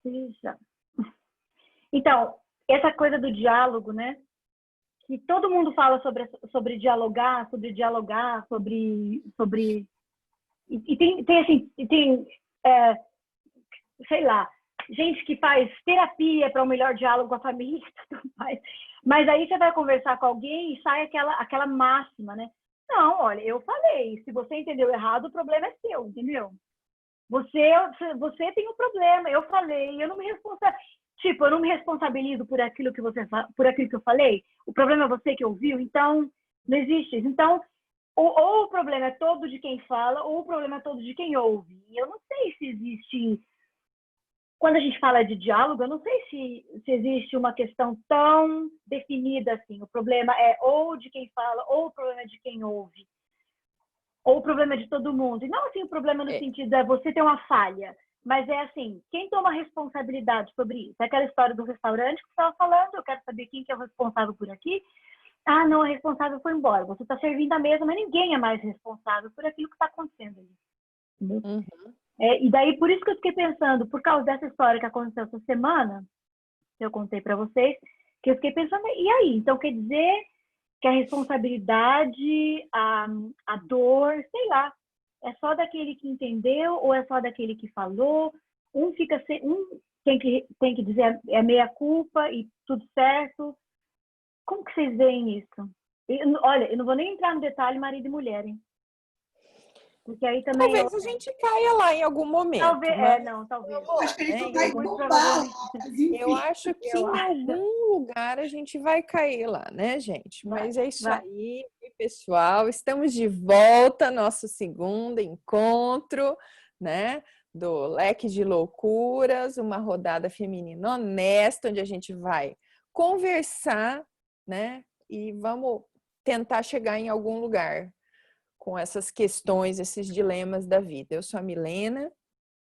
Isso. Então, essa coisa do diálogo, né? Que todo mundo fala sobre dialogar, e tem assim, sei lá, gente que faz terapia para um melhor diálogo com a família, tudo mais. Mas aí você vai conversar com alguém e sai aquela máxima, né? Não, olha, eu falei, se você entendeu errado, o problema é seu, entendeu? Você tem um problema, eu falei, eu não me eu não me responsabilizo por aquilo por aquilo que eu falei. O problema é você que ouviu, então não existe isso. Então, ou o problema é todo de quem fala, ou o problema é todo de quem ouve. E eu não sei se existe, quando a gente fala de diálogo, eu não sei se existe uma questão tão definida assim. O problema é ou de quem fala, ou o problema é de quem ouve. Ou o problema é de todo mundo. E não assim o problema no sentido é você ter uma falha, mas é assim, quem toma responsabilidade sobre isso? É aquela história do restaurante que você estava falando, eu quero saber quem que é o responsável por aqui. Ah, não, a responsável foi embora. Você está servindo a mesa, mas ninguém é mais responsável por aquilo que está acontecendo ali. Uhum. E daí, por isso que eu fiquei pensando, por causa dessa história que aconteceu essa semana, que eu contei para vocês, que eu fiquei pensando, e aí? Então, quer dizer que a responsabilidade, a dor, sei lá, é só daquele que entendeu ou é só daquele que falou? Um tem que dizer é meia culpa e tudo certo. Como que vocês veem isso? Olha, eu não vou nem entrar no detalhe marido e mulher, hein? Porque aí também talvez a gente caia lá em algum momento. Talvez, mas... não, talvez. Acho que a gente vai tombar. Eu acho que em algum lugar a gente vai cair lá, né, gente? Mas é isso aí, pessoal. Estamos de volta, nosso segundo encontro, né? Do Leque de Loucuras, uma rodada feminina honesta, onde a gente vai conversar, né? E vamos tentar chegar em algum lugar com essas questões, esses dilemas da vida. Eu sou a Milena,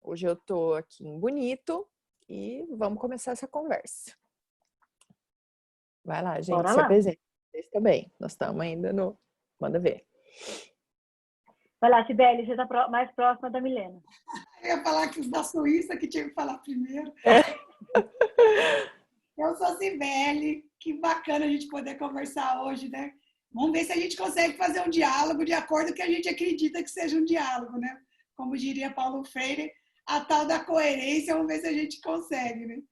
hoje eu estou aqui em Bonito e vamos começar essa conversa. Vai lá, gente, bora se lá. apresenta. Vocês também, nós estamos ainda no... Manda ver. Vai lá, Sibeli, você está mais próxima da Milena. Eu ia falar que os da Suíça que tinha que falar primeiro. Eu sou a Sibeli, que bacana a gente poder conversar hoje, né? Vamos ver se a gente consegue fazer um diálogo de acordo com o que a gente acredita que seja um diálogo, né? Como diria Paulo Freire, a tal da coerência, vamos ver se a gente consegue, né?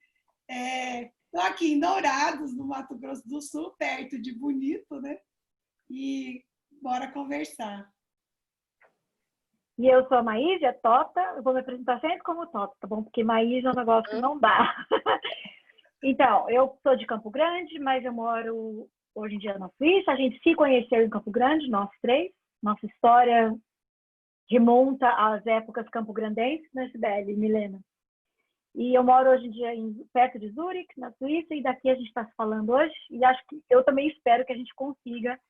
Estou aqui em Dourados, no Mato Grosso do Sul, perto de Bonito, né? E bora conversar. E eu sou a Maísa, Tota, eu vou me apresentar sempre como Tota, tá bom? Porque Maísa é um negócio que não dá. Então, eu sou de Campo Grande, mas eu moro hoje em dia na Suíça. A gente se conheceu em Campo Grande, nós três. Nossa história remonta às épocas campograndenses, né, Sibeli e Milena? E eu moro hoje em dia perto de Zurique, na Suíça, e daqui a gente está se falando hoje. E acho que eu também espero que a gente consiga,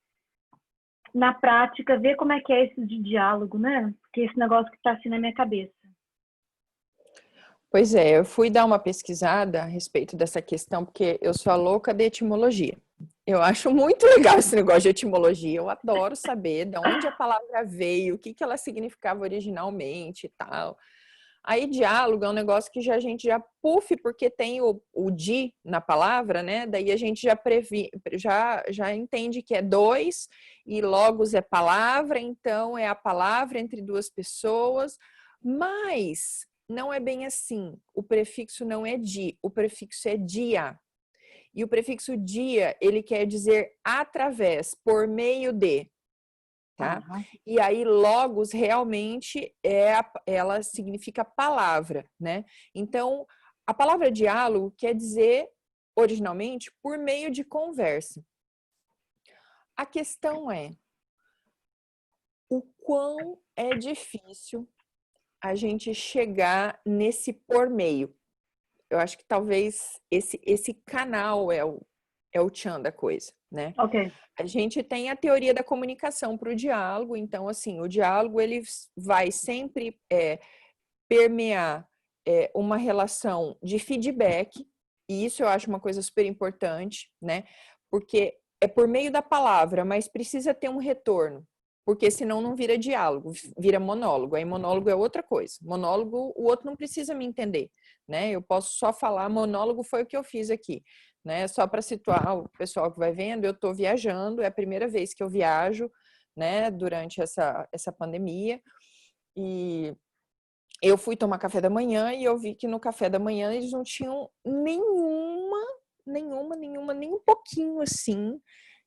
na prática, ver como é que é esse de diálogo, né? Porque esse negócio que está assim na minha cabeça. Pois é, eu fui dar uma pesquisada a respeito dessa questão, porque eu sou a louca de etimologia. Eu acho muito legal esse negócio de etimologia. Eu adoro saber de onde a palavra veio, o que ela significava originalmente e tal. Aí, diálogo é um negócio que a gente já porque tem o di na palavra, né? Daí a gente já entende que é dois, e logos é palavra, então é a palavra entre duas pessoas, mas não é bem assim. O prefixo não é di, o prefixo é dia. E o prefixo dia, ele quer dizer através, por meio de. Tá? Uhum. E aí logos realmente ela significa palavra, né? Então, a palavra diálogo quer dizer, originalmente, por meio de conversa. A questão é o quão é difícil a gente chegar nesse por meio. Eu acho que talvez esse canal é o tchan da coisa, né? Ok. A gente tem a teoria da comunicação para o diálogo, então, assim, o diálogo ele vai sempre permear uma relação de feedback, e isso eu acho uma coisa super importante, né? Porque é por meio da palavra, mas precisa ter um retorno. porque senão não vira diálogo, vira monólogo. Aí monólogo é outra coisa. Monólogo, o outro não precisa me entender, né? Eu posso só falar, monólogo foi o que eu fiz aqui, né? Só para situar o pessoal que vai vendo, eu estou viajando, é a primeira vez que eu viajo, né, durante essa pandemia, e eu fui tomar café da manhã e eu vi que no café da manhã eles não tinham nem um pouquinho assim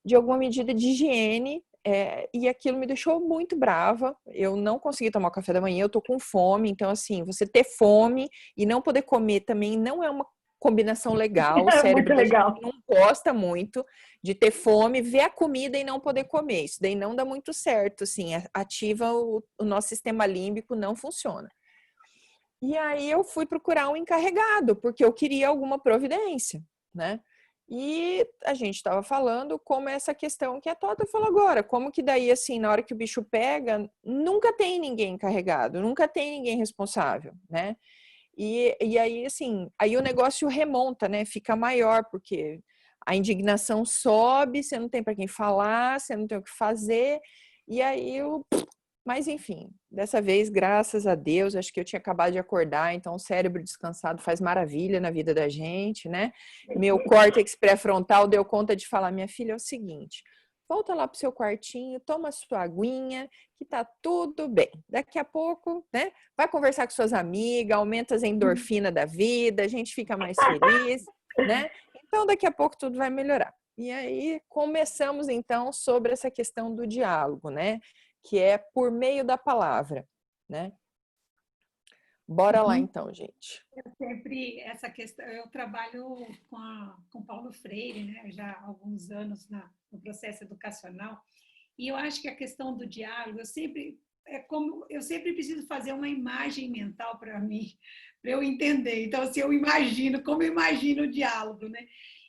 de alguma medida de higiene, e aquilo me deixou muito brava. Eu não consegui tomar o café da manhã, eu tô com fome, então assim, você ter fome e não poder comer também não é uma combinação legal. O É muito cérebro da gente legal. não gosta muito de ter fome, ver a comida e não poder comer. Isso daí não dá muito certo, assim, ativa o nosso sistema límbico, não funciona. E aí eu fui procurar um encarregado, porque eu queria alguma providência, né? E a gente estava falando como essa questão que a Tota falou agora, como que daí, assim, na hora que o bicho pega, nunca tem ninguém encarregado, nunca tem ninguém responsável, né? E aí, assim, aí o negócio remonta, né? Fica maior, porque a indignação sobe, você não tem para quem falar, você não tem o que fazer, e aí mas enfim, dessa vez, graças a Deus, acho que eu tinha acabado de acordar, então o cérebro descansado faz maravilha na vida da gente, né? Meu córtex pré-frontal deu conta de falar, minha filha, é o seguinte, volta lá pro seu quartinho, toma sua aguinha, que tá tudo bem. Daqui a pouco, né, vai conversar com suas amigas, aumenta as endorfinas da vida, a gente fica mais feliz, né? Então, daqui a pouco tudo vai melhorar. E aí, começamos, então, sobre essa questão do diálogo, né? Que é por meio da palavra, né? Bora lá então, gente. Eu sempre, essa questão, eu trabalho com Paulo Freire, né, já há alguns anos no processo educacional, e eu acho que a questão do diálogo, eu sempre preciso fazer uma imagem mental para mim, para eu entender. Então, assim, como eu imagino o diálogo, né?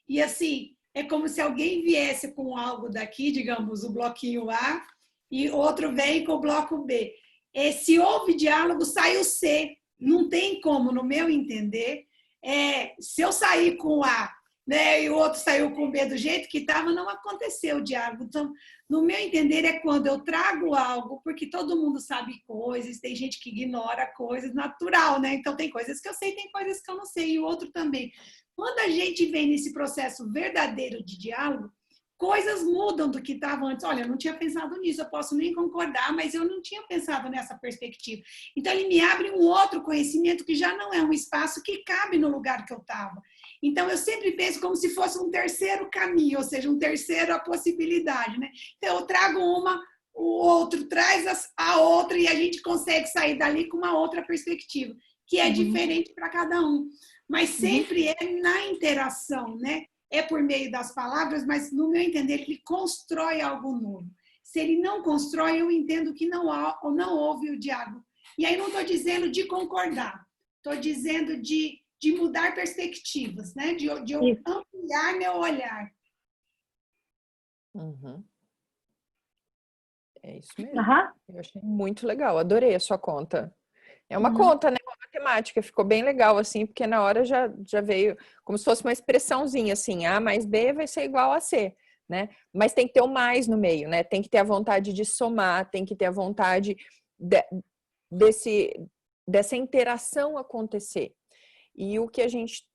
E assim, é como se alguém viesse com algo daqui, digamos, o bloquinho A, e outro vem com o bloco B. Se houve diálogo, sai o C. Não tem como, no meu entender, se eu sair com A, né, e o outro saiu com B do jeito que estava, não aconteceu o diálogo. Então, no meu entender, é quando eu trago algo, porque todo mundo sabe coisas, tem gente que ignora coisas, natural, né? Então, tem coisas que eu sei, tem coisas que eu não sei, e o outro também. Quando a gente vem nesse processo verdadeiro de diálogo, coisas mudam do que estava antes. Olha, eu não tinha pensado nisso, eu posso nem concordar, mas eu não tinha pensado nessa perspectiva. Então, ele me abre um outro conhecimento que já não é um espaço que cabe no lugar que eu estava. Então, eu sempre penso como se fosse um terceiro caminho, ou seja, um terceiro possibilidade, né? Então, eu trago uma, o outro traz a outra e a gente consegue sair dali com uma outra perspectiva, que é diferente para cada um. Mas sempre é na interação, né? É por meio das palavras, mas, no meu entender, ele constrói algo novo. Se ele não constrói, eu entendo que não houve o diálogo. E aí não estou dizendo de concordar, estou dizendo de mudar perspectivas, né? De eu ampliar meu olhar. Uhum. É isso mesmo. Uhum. Eu achei muito legal, adorei a sua conta. É uma conta, né? Uma matemática, ficou bem legal, assim, porque na hora já veio como se fosse uma expressãozinha, assim, A mais B vai ser igual a C, né? Mas tem que ter o mais no meio, né? Tem que ter a vontade de somar, tem que ter a vontade dessa interação acontecer. E o que a gente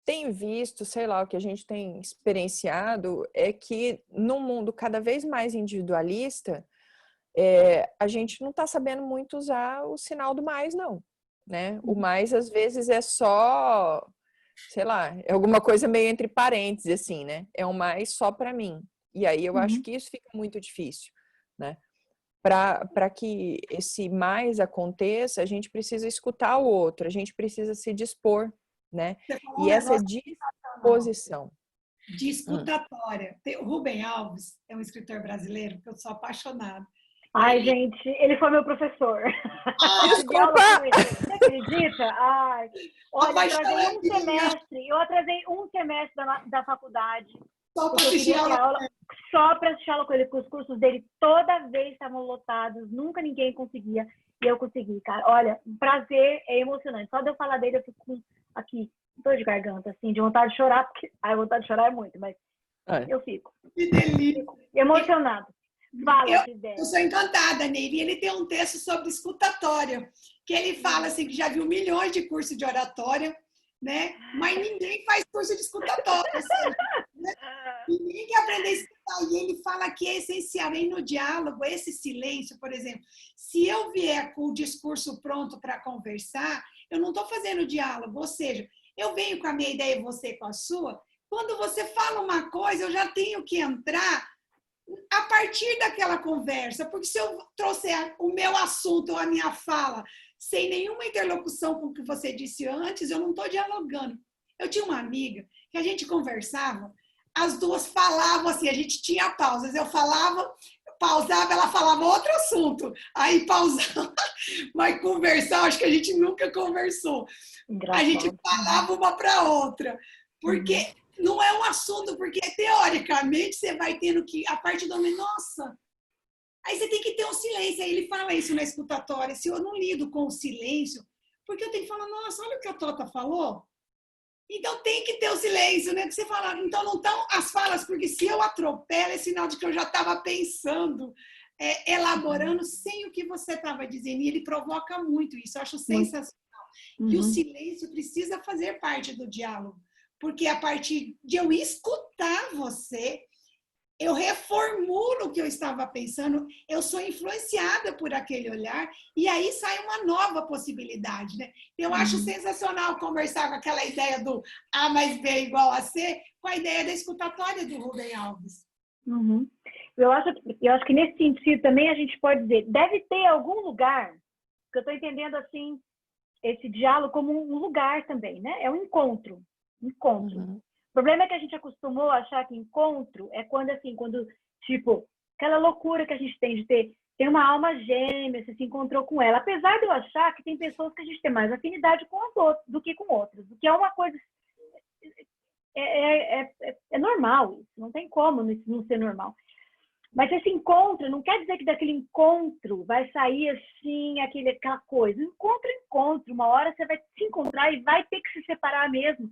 tem visto, sei lá, o que a gente tem experienciado é que num mundo cada vez mais individualista, a gente não está sabendo muito usar o sinal do mais, não, né? O mais, às vezes, é só, sei lá, é alguma coisa meio entre parênteses, assim, né? É um mais só para mim. E aí eu acho que isso fica muito difícil, né? Para que esse mais aconteça, a gente precisa escutar o outro, a gente precisa se dispor, né? E essa disposição. De escutatória. O Rubem Alves é um escritor brasileiro que eu sou apaixonada. Ai, gente, ele foi meu professor. Desculpa! Você acredita? Ai, olha, eu atrasei um semestre da faculdade. Só para assistir aula. Só para assistir aula com ele, porque os cursos dele toda vez estavam lotados, nunca ninguém conseguia, e eu consegui, cara. Olha, um prazer, é emocionante. Só de eu falar dele, eu fico com aqui, dor de garganta, assim, de vontade de chorar, porque a vontade de chorar é muito, mas eu fico. Que delícia! Fico emocionada. Fala, Sibeli. Eu sou encantada nele. Ele tem um texto sobre escutatória, que ele fala assim, que já viu milhões de cursos de oratória, né? Mas ninguém faz curso de escutatória. Ou seja, né? Ninguém quer aprender a escutar. E ele fala que é essencial. E no diálogo, esse silêncio, por exemplo, se eu vier com o discurso pronto para conversar, eu não estou fazendo diálogo. Ou seja, eu venho com a minha ideia e você com a sua. Quando você fala uma coisa, eu já tenho que entrar a partir daquela conversa, porque se eu trouxer o meu assunto ou a minha fala sem nenhuma interlocução com o que você disse antes, eu não estou dialogando. Eu tinha uma amiga que a gente conversava, as duas falavam assim, a gente tinha pausas, eu falava, pausava, ela falava outro assunto, aí pausava, mas conversar, acho que a gente nunca conversou. Engraçado. A gente falava uma para outra, porque não é um assunto, porque teoricamente você vai tendo que, a parte do homem, nossa, aí você tem que ter um silêncio. Aí ele fala isso na escutatória, se eu não lido com o silêncio, porque eu tenho que falar, nossa, olha o que a Tota falou. Então tem que ter o silêncio, né? Que você fala, então não estão as falas, porque se eu atropelo, é sinal de que eu já estava pensando, elaborando sem o que você estava dizendo. E ele provoca muito isso, eu acho sensacional. E o silêncio precisa fazer parte do diálogo. Porque a partir de eu escutar você, eu reformulo o que eu estava pensando, eu sou influenciada por aquele olhar, e aí sai uma nova possibilidade, né? Eu acho sensacional conversar com aquela ideia do A mais B igual a C, com a ideia da escutatória do Rubem Alves. Eu acho que nesse sentido também a gente pode dizer, deve ter algum lugar, que eu estou entendendo assim, esse diálogo como um lugar também, né? É um encontro. O problema é que a gente acostumou a achar que encontro é quando, assim, tipo, aquela loucura que a gente tem de ter uma alma gêmea, você se encontrou com ela. Apesar de eu achar que tem pessoas que a gente tem mais afinidade com as outras do que com outras, o que é uma coisa... É normal isso, não tem como isso não ser normal. Mas esse encontro não quer dizer que daquele encontro vai sair assim, aquela coisa. Encontro. Uma hora você vai se encontrar e vai ter que se separar mesmo.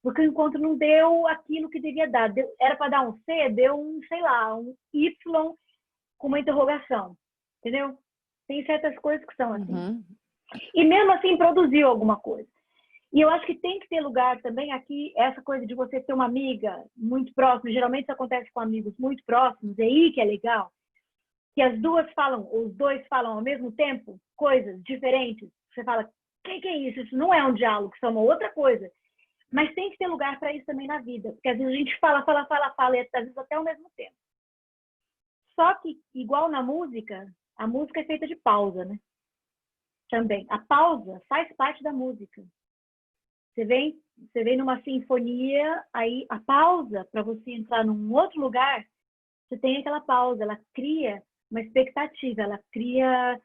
Porque o encontro não deu aquilo que devia dar. Era para dar um C, deu um, sei lá, um Y com uma interrogação. Entendeu? Tem certas coisas que são assim. E mesmo assim produziu alguma coisa. E eu acho que tem que ter lugar também aqui, essa coisa de você ter uma amiga muito próxima, geralmente isso acontece com amigos muito próximos, é aí que é legal, que as duas falam, os dois falam ao mesmo tempo, coisas diferentes. Você fala, que é isso? Isso não é um diálogo, isso é uma outra coisa. Mas tem que ter lugar para isso também na vida, porque às vezes a gente fala, e às vezes até ao mesmo tempo. Só que, igual na música, a música é feita de pausa, né? Também. A pausa faz parte da música. Você vem numa sinfonia, aí a pausa, para você entrar num outro lugar, você tem aquela pausa, ela cria uma expectativa, ela cria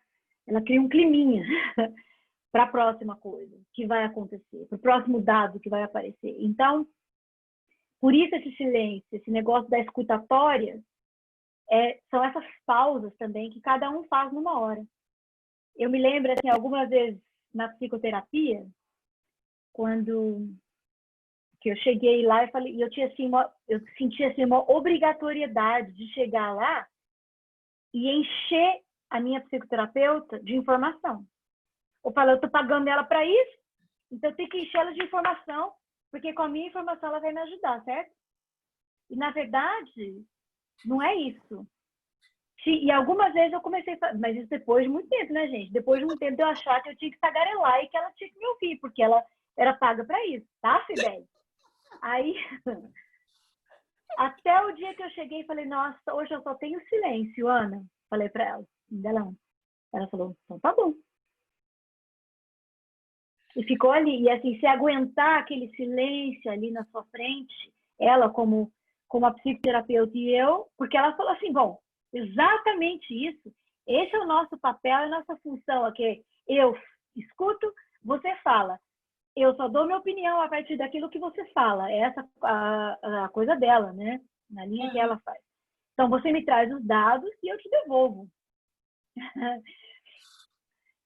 um climinha para a próxima coisa que vai acontecer, para o próximo dado que vai aparecer. Então, por isso esse silêncio, esse negócio da escutatória, são essas pausas também que cada um faz numa hora. Eu me lembro, assim, algumas vezes na psicoterapia, quando que eu cheguei lá e falei, eu sentia assim uma obrigatoriedade de chegar lá e encher a minha psicoterapeuta de informação. Eu falei, eu estou pagando ela para isso, então eu tenho que encher ela de informação, porque com a minha informação ela vai me ajudar, certo? E na verdade não é isso. E algumas vezes eu comecei, mas isso depois de muito tempo, né, gente? Depois de muito tempo eu achar que eu tinha que tagarelar e que ela tinha que me ouvir, porque ela era paga para isso, tá, Fidel? Aí, até o dia que eu cheguei e falei, nossa, hoje eu só tenho silêncio, Ana. Falei para ela. Ela falou, então tá bom. E ficou ali. E assim, se aguentar aquele silêncio ali na sua frente, ela como a psicoterapeuta e eu, porque ela falou assim, bom, exatamente isso. Esse é o nosso papel, é a nossa função aqui. Eu escuto, você fala. Eu só dou minha opinião a partir daquilo que você fala. É essa a coisa dela, né? Na linha que ela faz. Então, você me traz os dados e eu te devolvo.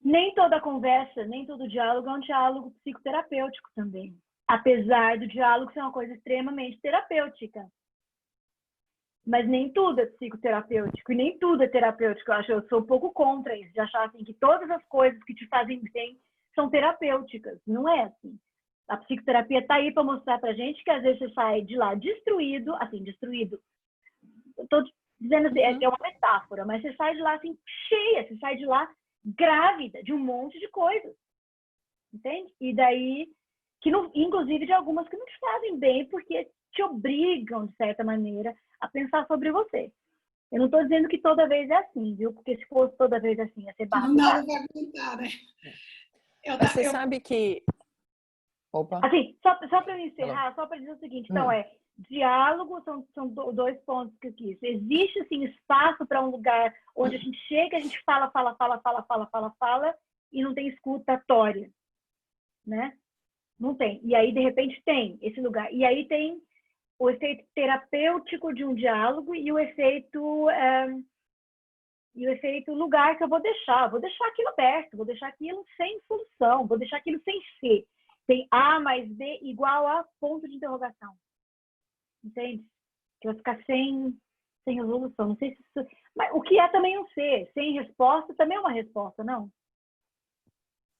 Nem toda conversa, nem todo diálogo é um diálogo psicoterapêutico também. Apesar do diálogo ser uma coisa extremamente terapêutica. Mas nem tudo é psicoterapêutico e nem tudo é terapêutico. Eu sou um pouco contra isso, de achar assim, que todas as coisas que te fazem bem são terapêuticas. Não é assim. A psicoterapia está aí para mostrar para gente que às vezes você sai de lá destruído, assim, destruído. Estou dizendo assim, é uma metáfora, mas você sai de lá assim, cheia, você sai de lá grávida de um monte de coisas. Entende? E daí, que não, inclusive de algumas que não te fazem bem, porque te obrigam, de certa maneira, a pensar sobre você. Eu não estou dizendo que toda vez é assim, viu? Porque se fosse toda vez assim, ia ser barra. Não dá para aguentar, né? Mas você sabe que... Opa. Assim, só para encerrar, só para dizer o seguinte, então diálogo são dois pontos que eu quis. Existe, assim, espaço para um lugar onde a gente chega, a gente fala, e não tem escutatória, né? Não tem. E aí, de repente, tem esse lugar. E aí tem o efeito terapêutico de um diálogo e o efeito lugar que eu vou deixar aquilo aberto, vou deixar aquilo sem solução, vou deixar aquilo sem ser. Tem A mais B igual a ponto de interrogação. Entende? Que vai ficar sem resolução. Não sei se isso... Mas o que é também um ser? Sem resposta também é uma resposta, não?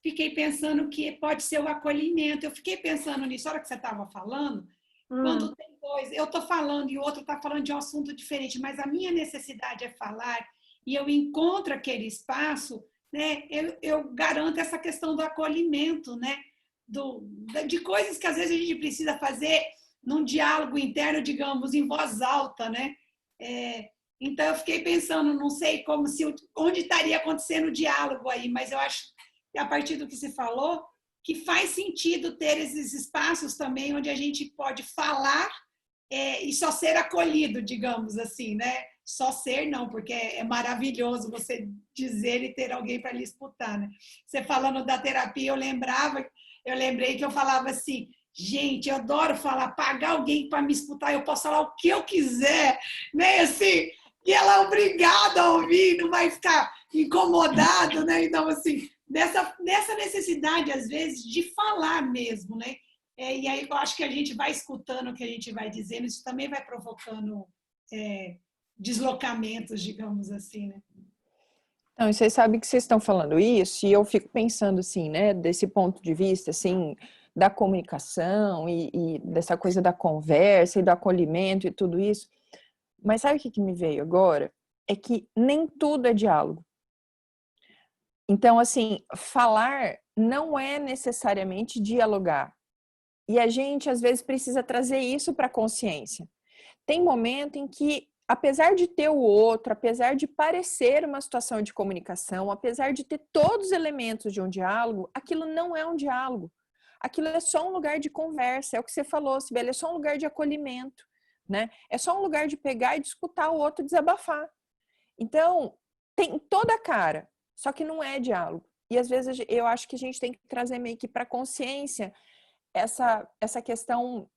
Fiquei pensando que pode ser o acolhimento. Eu fiquei pensando nisso, a hora que você estava falando, quando tem dois, eu estou falando e o outro está falando de um assunto diferente, mas a minha necessidade é falar e eu encontro aquele espaço, né? Eu garanto essa questão do acolhimento, né? De coisas que às vezes a gente precisa fazer num diálogo interno, digamos, em voz alta, né? Então eu fiquei pensando, não sei onde estaria acontecendo o diálogo aí, mas eu acho que a partir do que você falou, que faz sentido ter esses espaços também onde a gente pode falar e só ser acolhido, digamos assim, né? Só ser não, porque é maravilhoso você dizer e ter alguém para lhe escutar, né? Você falando da terapia, eu lembrei que eu falava assim, gente, eu adoro falar, pagar alguém para me escutar, eu posso falar o que eu quiser, né? Assim, e ela é obrigada a ouvir, não vai ficar incomodado, né? Então, assim, dessa necessidade, às vezes, de falar mesmo, né? E aí eu acho que a gente vai escutando o que a gente vai dizendo, isso também vai provocando deslocamentos, digamos assim, né? Não, e vocês sabem que vocês estão falando isso, e eu fico pensando assim, né, desse ponto de vista, assim, da comunicação e dessa coisa da conversa e do acolhimento e tudo isso. Mas sabe o que me veio agora? É que nem tudo é diálogo. Então, assim, falar não é necessariamente dialogar. E a gente, às vezes, precisa trazer isso para a consciência. Tem momento em que, apesar de ter o outro, apesar de parecer uma situação de comunicação, apesar de ter todos os elementos de um diálogo, aquilo não é um diálogo. Aquilo é só um lugar de conversa, é o que você falou, Sibeli, é só um lugar de acolhimento, né? É só um lugar de pegar e de escutar o outro desabafar. Então, tem toda a cara, só que não é diálogo. E às vezes eu acho que a gente tem que trazer meio que para a consciência essa questão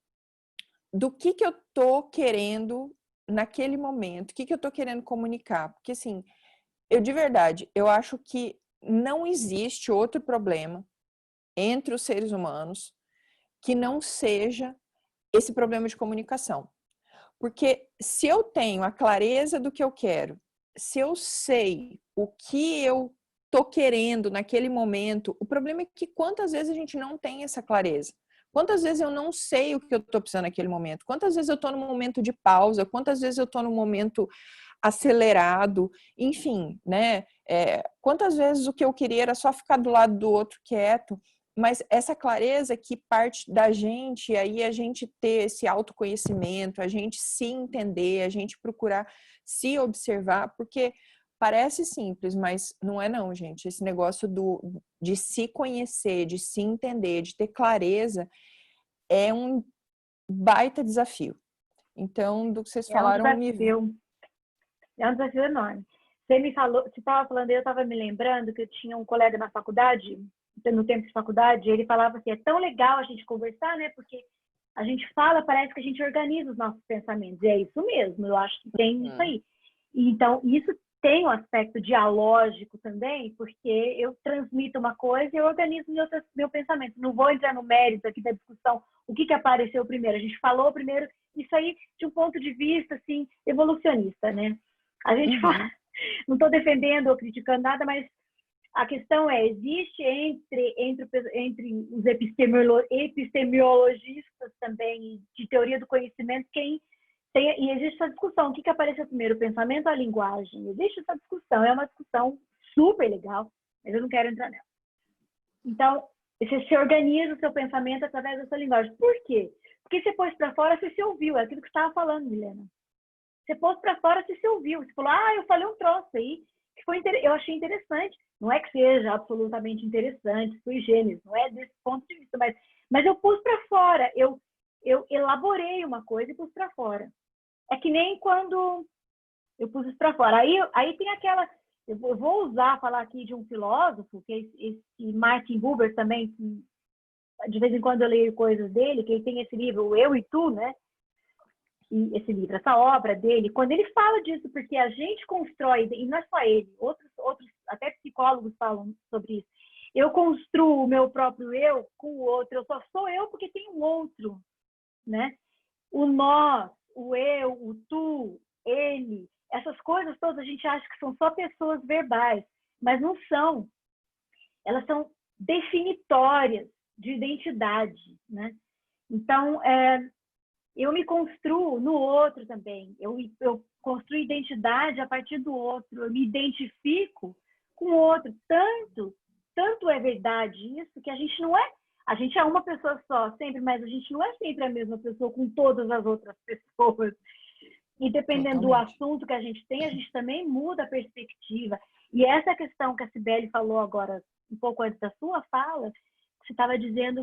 do que eu tô querendo naquele momento, o que eu tô querendo comunicar. Porque, assim, eu de verdade, eu acho que não existe outro problema entre os seres humanos que não seja esse problema de comunicação. Porque se eu tenho a clareza do que eu quero, se eu sei o que eu tô querendo naquele momento, o problema é que quantas vezes a gente não tem essa clareza? Quantas vezes eu não sei o que eu estou precisando naquele momento? Quantas vezes eu estou num momento de pausa? Quantas vezes eu estou num momento acelerado? Enfim, né? Quantas vezes o que eu queria era só ficar do lado do outro quieto? Mas essa clareza que parte da gente, aí a gente ter esse autoconhecimento, a gente se entender, a gente procurar se observar, porque parece simples, mas não é não, gente. Esse negócio de se conhecer, de se entender, de ter clareza, é um baita desafio. Então, do que vocês falaram... É um desafio enorme. Você estava falando, eu estava me lembrando que eu tinha um colega na faculdade, no tempo de faculdade, ele falava assim, é tão legal a gente conversar, né? Porque a gente fala, parece que a gente organiza os nossos pensamentos. E é isso mesmo, eu acho que tem isso aí. E, então, isso tem um aspecto dialógico também, porque eu transmito uma coisa e eu organizo meu pensamento. Não vou entrar no mérito aqui da discussão, o que apareceu primeiro. A gente falou primeiro, isso aí de um ponto de vista, assim, evolucionista, né? A gente fala, não estou defendendo ou criticando nada, mas a questão é, existe entre os epistemologistas também, de teoria do conhecimento, e existe essa discussão, o que apareceu primeiro, o pensamento ou a linguagem? Existe essa discussão, é uma discussão super legal, mas eu não quero entrar nela. Então, você se organiza o seu pensamento através da sua linguagem. Por quê? Porque você pôs para fora, você se ouviu, é aquilo que você estava falando, Milena. Você pôs para fora, você se ouviu, você falou, eu falei um troço aí, que eu achei interessante. Não é que seja absolutamente interessante, sui generis, não é desse ponto de vista, mas eu pus para fora, eu elaborei uma coisa e pus para fora. É que nem quando eu pus isso para fora. Aí tem aquela... Eu vou falar aqui de um filósofo, que é esse Martin Buber também, que de vez em quando eu leio coisas dele, que ele tem esse livro, o Eu e Tu, né? E esse livro, essa obra dele, quando ele fala disso, porque a gente constrói, e não é só ele, outros até psicólogos falam sobre isso. Eu construo o meu próprio eu com o outro, eu só sou eu porque tem um outro, né? O nós, o eu, o tu, ele, essas coisas todas a gente acha que são só pessoas verbais, mas não são. Elas são definitórias de identidade, né? Então, eu me construo no outro também. Eu construo identidade a partir do outro. Eu me identifico com o outro. Tanto é verdade isso que a gente não é... A gente é uma pessoa só sempre, mas a gente não é sempre a mesma pessoa com todas as outras pessoas. E dependendo do assunto que a gente tem, a gente também muda a perspectiva. E essa questão que a Cibele falou agora, um pouco antes da sua fala, que você estava dizendo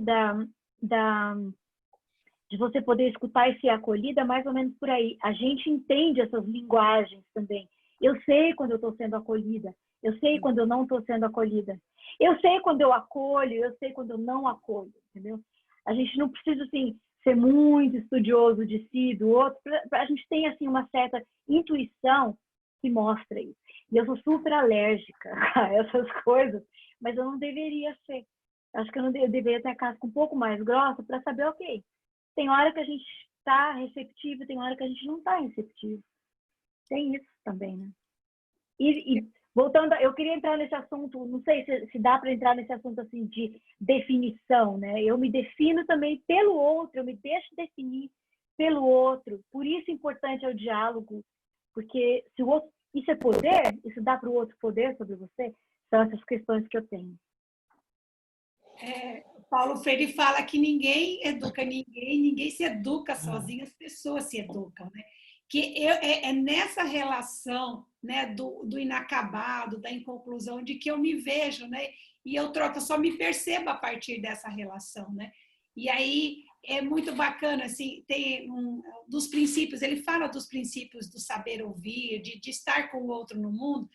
de você poder escutar e ser acolhida, mais ou menos por aí. A gente entende essas linguagens também. Eu sei quando eu estou sendo acolhida. Eu sei quando eu não estou sendo acolhida. Eu sei quando eu acolho, eu sei quando eu não acolho, entendeu? A gente não precisa, assim, ser muito estudioso de si, do outro. A gente tem, assim, uma certa intuição que mostra isso. E eu sou super alérgica a essas coisas, mas eu não deveria ser. Acho que eu deveria ter a casca um pouco mais grossa para saber, ok, tem hora que a gente está receptivo, tem hora que a gente não está receptivo. Tem isso também, né? E voltando, eu queria entrar nesse assunto, não sei se dá para entrar nesse assunto assim de definição, né? Eu me defino também pelo outro, eu me deixo definir pelo outro. Por isso importante é o diálogo, porque se o outro, isso é poder, isso dá para o outro poder sobre você, são essas questões que eu tenho. Paulo Freire fala que ninguém educa ninguém se educa sozinho, as pessoas se educam, né? Que é nessa relação, né, do inacabado, da inconclusão, de que eu me vejo, né? E eu só me percebo a partir dessa relação, né? E aí é muito bacana, assim, tem dos princípios, ele fala dos princípios do saber ouvir, de estar com o outro no mundo,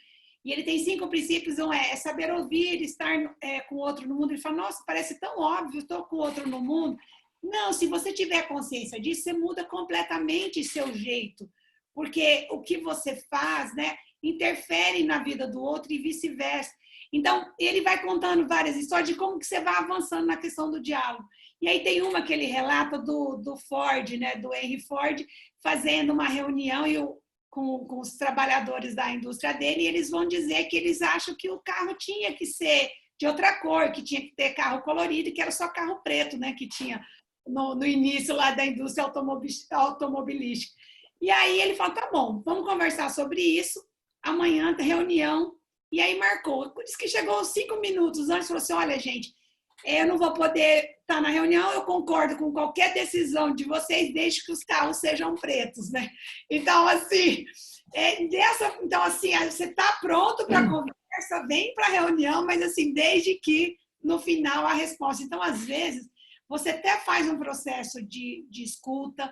e ele tem 5 princípios, um é saber ouvir, estar com o outro no mundo. Ele fala, nossa, parece tão óbvio, estou com o outro no mundo. Não, se você tiver consciência disso, você muda completamente seu jeito, porque o que você faz, né, interfere na vida do outro e vice-versa. Então, ele vai contando várias histórias de como que você vai avançando na questão do diálogo. E aí tem uma que ele relata do Ford, né, do Henry Ford, fazendo uma reunião com os trabalhadores da indústria dele, e eles vão dizer que eles acham que o carro tinha que ser de outra cor, que tinha que ter carro colorido, que era só carro preto, né, que tinha no início lá da indústria automobilística. E aí ele falou, tá bom, vamos conversar sobre isso, amanhã tem reunião, e aí marcou. Diz que chegou 5 minutos antes, falou assim, olha, gente, eu não vou poder estar na reunião, eu concordo com qualquer decisão de vocês, desde que os carros sejam pretos, né? Então, assim, então, assim, você está pronto para a conversa, vem para a reunião, mas, assim, desde que, no final, a resposta. Então, às vezes, você até faz um processo de escuta,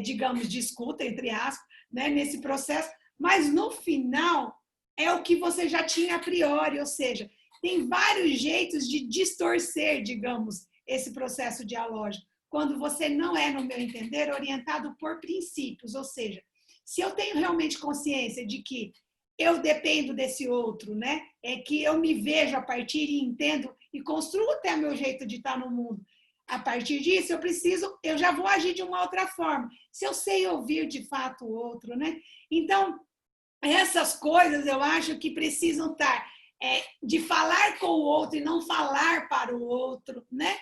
digamos, de escuta, entre aspas, né, nesse processo, mas, no final, é o que você já tinha a priori, ou seja, tem vários jeitos de distorcer, digamos, esse processo dialógico, quando você não é, no meu entender, orientado por princípios, ou seja, se eu tenho realmente consciência de que eu dependo desse outro, né? É que eu me vejo a partir e entendo e construo até meu jeito de estar no mundo. A partir disso, eu já vou agir de uma outra forma. Se eu sei ouvir de fato o outro, né? Então, essas coisas eu acho que precisam estar de falar com o outro e não falar para o outro, né?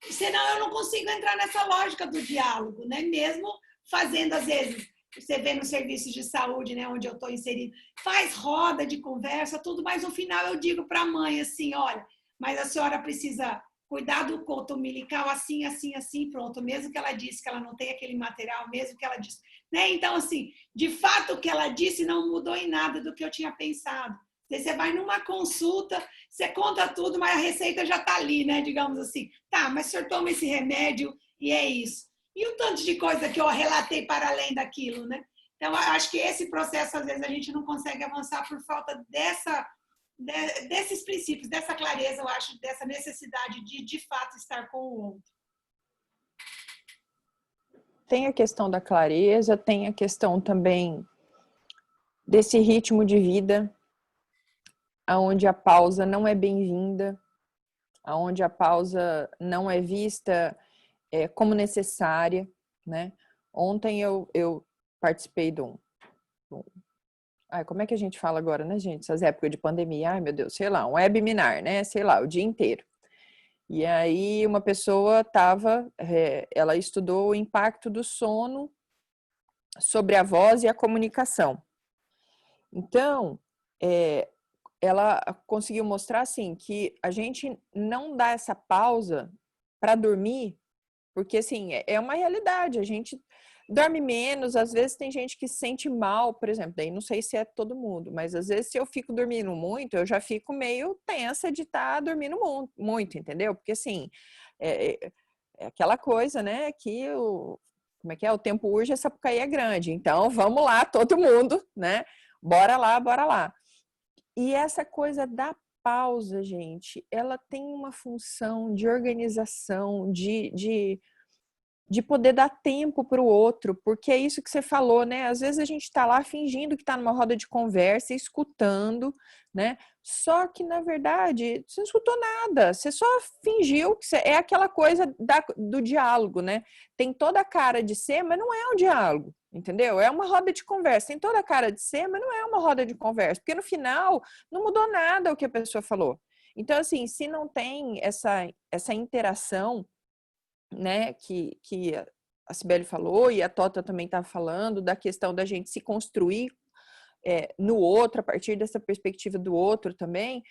Senão eu não consigo entrar nessa lógica do diálogo, né? Mesmo fazendo, às vezes, você vê nos serviços de saúde, né, onde eu estou inserido, faz roda de conversa, tudo, mas no final eu digo para a mãe assim, olha, mas a senhora precisa cuidar do coto umbilical assim, assim, assim, pronto, mesmo que ela disse que ela não tem aquele material, mesmo que ela disse, né? Então, assim, de fato, o que ela disse não mudou em nada do que eu tinha pensado. Você vai numa consulta, você conta tudo, mas a receita já está ali, né? Digamos assim, tá, mas o senhor toma esse remédio e é isso. E o tanto de coisa que eu relatei para além daquilo, né? Então, acho que esse processo, às vezes, a gente não consegue avançar por falta desses princípios, dessa clareza, eu acho, dessa necessidade de fato, estar com o outro. Tem a questão da clareza, tem a questão também desse ritmo de vida, onde a pausa não é bem-vinda, onde a pausa não é vista como necessária, né? Ontem eu participei de um... Ai, como é que a gente fala agora, né, gente? Essas épocas de pandemia, ai, meu Deus, sei lá, um webinar, né? Sei lá, o dia inteiro. E aí uma pessoa ela estudou o impacto do sono sobre a voz e a comunicação. Então, ela conseguiu mostrar, assim, que a gente não dá essa pausa para dormir, porque, assim, é uma realidade, a gente dorme menos, às vezes tem gente que se sente mal, por exemplo, daí não sei se é todo mundo, mas às vezes se eu fico dormindo muito, eu já fico meio tensa de estar dormindo muito, entendeu? Porque, assim, é aquela coisa, né, que como é que é? O tempo urge, a Sapucaí é grande, então vamos lá, todo mundo, né? Bora lá, bora lá. E essa coisa da pausa, gente, ela tem uma função de organização, de poder dar tempo para o outro, porque é isso que você falou, né? Às vezes a gente está lá fingindo que está numa roda de conversa, escutando, né? Só que, na verdade, você não escutou nada, você só fingiu que é aquela coisa do diálogo, né? Tem toda a cara de ser, mas não é um diálogo, entendeu? É uma roda de conversa, tem toda a cara de ser, mas não é uma roda de conversa, porque no final não mudou nada o que a pessoa falou. Então, assim, se não tem essa interação, né, que a Cibele falou e a Tota também estava falando, da questão da gente se construir no outro, a partir dessa perspectiva do outro também,